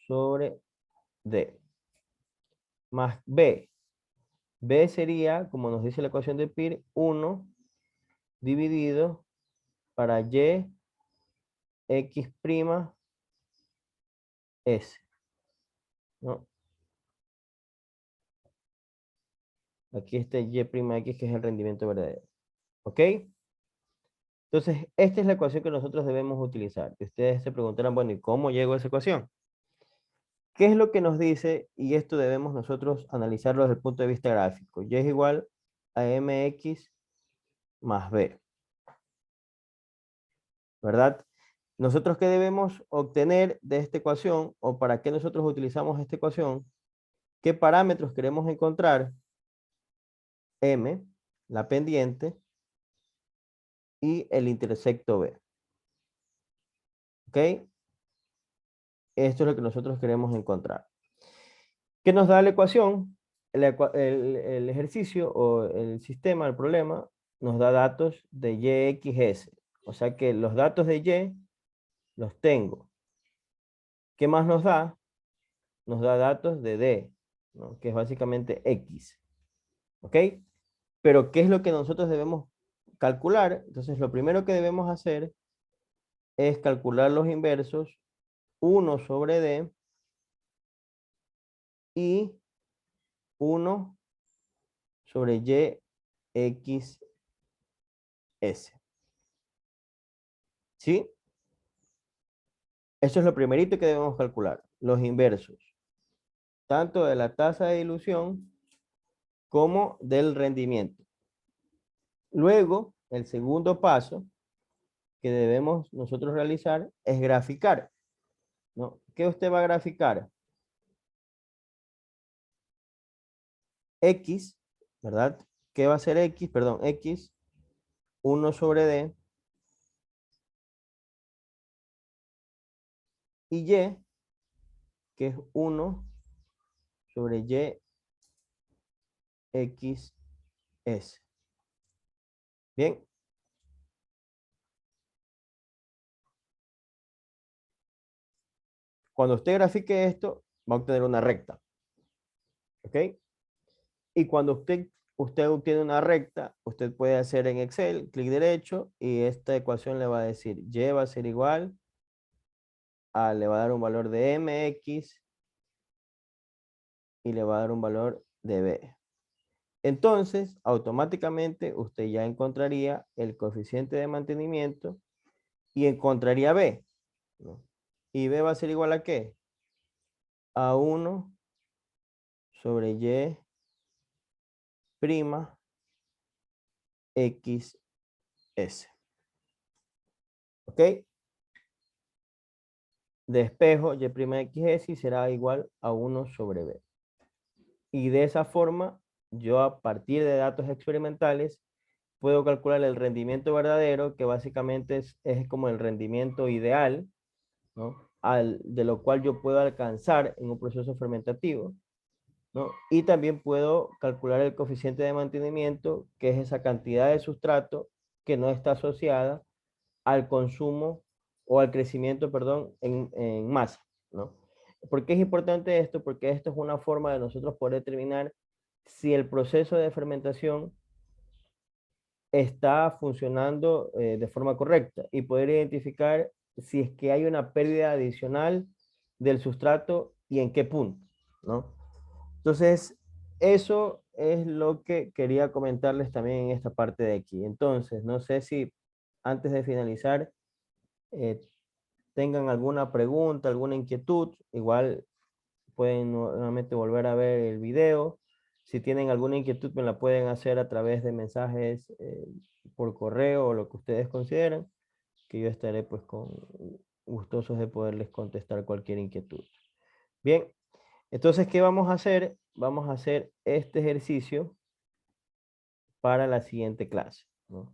sobre D. Más B. B sería, como nos dice la ecuación de Peirce, 1 dividido para Y X prima S, ¿no? Aquí está Y prima X, que es el rendimiento verdadero. ¿Ok? Entonces, esta es la ecuación que nosotros debemos utilizar. Y ustedes se preguntarán, bueno, ¿y cómo llego a esa ecuación? ¿Qué es lo que nos dice? Y esto debemos nosotros analizarlo desde el punto de vista gráfico. Y es igual a mx más b, ¿verdad? ¿Nosotros qué debemos obtener de esta ecuación? ¿O para qué nosotros utilizamos esta ecuación? ¿Qué parámetros queremos encontrar? M, la pendiente, y el intersecto B. ¿Ok? Esto es lo que nosotros queremos encontrar. ¿Qué nos da la ecuación? El ejercicio o el sistema, el problema, nos da datos de YXS. O sea que los datos de Y los tengo. ¿Qué más nos da? Nos da datos de D, ¿no? Que es básicamente X. ¿Ok? Pero ¿qué es lo que nosotros debemos calcular? Entonces lo primero que debemos hacer es calcular los inversos 1 sobre D y 1 sobre YXS. ¿Sí? Eso es lo primerito que debemos calcular, los inversos, tanto de la tasa de dilución como del rendimiento. Luego, el segundo paso que debemos nosotros realizar es graficar, ¿no? ¿Qué usted va a graficar? X, ¿verdad? ¿Qué va a ser X? Perdón, X, 1 sobre D, y Y, que es 1 sobre YXS. Bien. Cuando usted grafique esto, va a obtener una recta. ¿Ok? Y cuando usted obtiene una recta, usted puede hacer en Excel, clic derecho, y esta ecuación le va a decir, Y va a ser igual a, le va a dar un valor de mx y le va a dar un valor de B. Entonces, automáticamente usted ya encontraría el coeficiente de mantenimiento y encontraría B, ¿no? Y B va a ser igual a ¿qué? A 1 sobre Y prima XS. ¿Ok? Despejo Y prima XS y será igual a 1 sobre B. Y de esa forma, yo a partir de datos experimentales, puedo calcular el rendimiento verdadero, que básicamente es como el rendimiento ideal, ¿no? De lo cual yo puedo alcanzar en un proceso fermentativo, ¿no? Y también puedo calcular el coeficiente de mantenimiento, que es esa cantidad de sustrato que no está asociada al consumo o al crecimiento, perdón, en masa, ¿no? ¿Por qué es importante esto? Porque esto es una forma de nosotros poder determinar si el proceso de fermentación está funcionando de forma correcta y poder identificar si es que hay una pérdida adicional del sustrato y en qué punto, ¿no? Entonces, eso es lo que quería comentarles también en esta parte de aquí. Entonces, no sé si antes de finalizar eh, tengan alguna pregunta, alguna inquietud, igual pueden nuevamente volver a ver el video. Si tienen alguna inquietud, me la pueden hacer a través de mensajes por correo o lo que ustedes consideren, que yo estaré pues gustosos de poderles contestar cualquier inquietud. Bien, entonces, ¿qué vamos a hacer? Vamos a hacer este ejercicio para la siguiente clase, ¿no?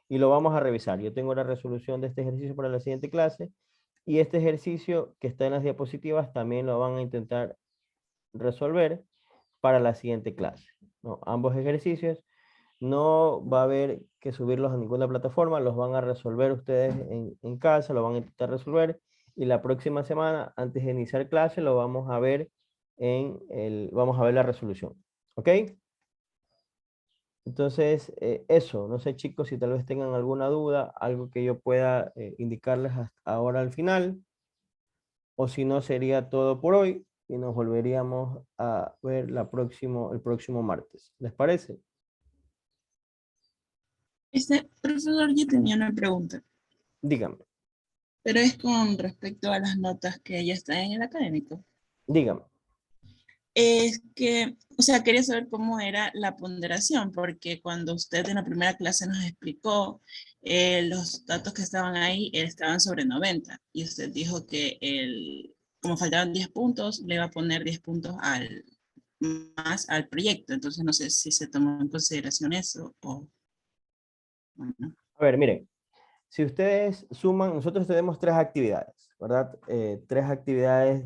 Y lo vamos a revisar. Yo tengo la resolución de este ejercicio para la siguiente clase y este ejercicio que está en las diapositivas también lo van a intentar resolver para la siguiente clase, ¿no? Ambos ejercicios no va a haber que subirlos a ninguna plataforma, los van a resolver ustedes en casa, lo van a intentar resolver y la próxima semana, antes de iniciar clase, lo vamos a ver vamos a ver la resolución, ¿ok? Entonces, eso, no sé chicos si tal vez tengan alguna duda, algo que yo pueda indicarles hasta ahora al final, o si no sería todo por hoy y nos volveríamos a ver el próximo martes. ¿Les parece? Profesor, yo tenía una pregunta, Dígame, pero es con respecto a las notas que ya están en el académico. dígame. Es que, o sea, quería saber cómo era la ponderación, porque cuando usted en la primera clase nos explicó los datos que estaban ahí, estaban sobre 90, y usted dijo que como faltaban 10 puntos, le iba a poner 10 puntos más al proyecto. Entonces no sé si se tomó en consideración eso o bueno. A ver, miren, si ustedes suman, nosotros tenemos tres actividades, ¿verdad? Tres actividades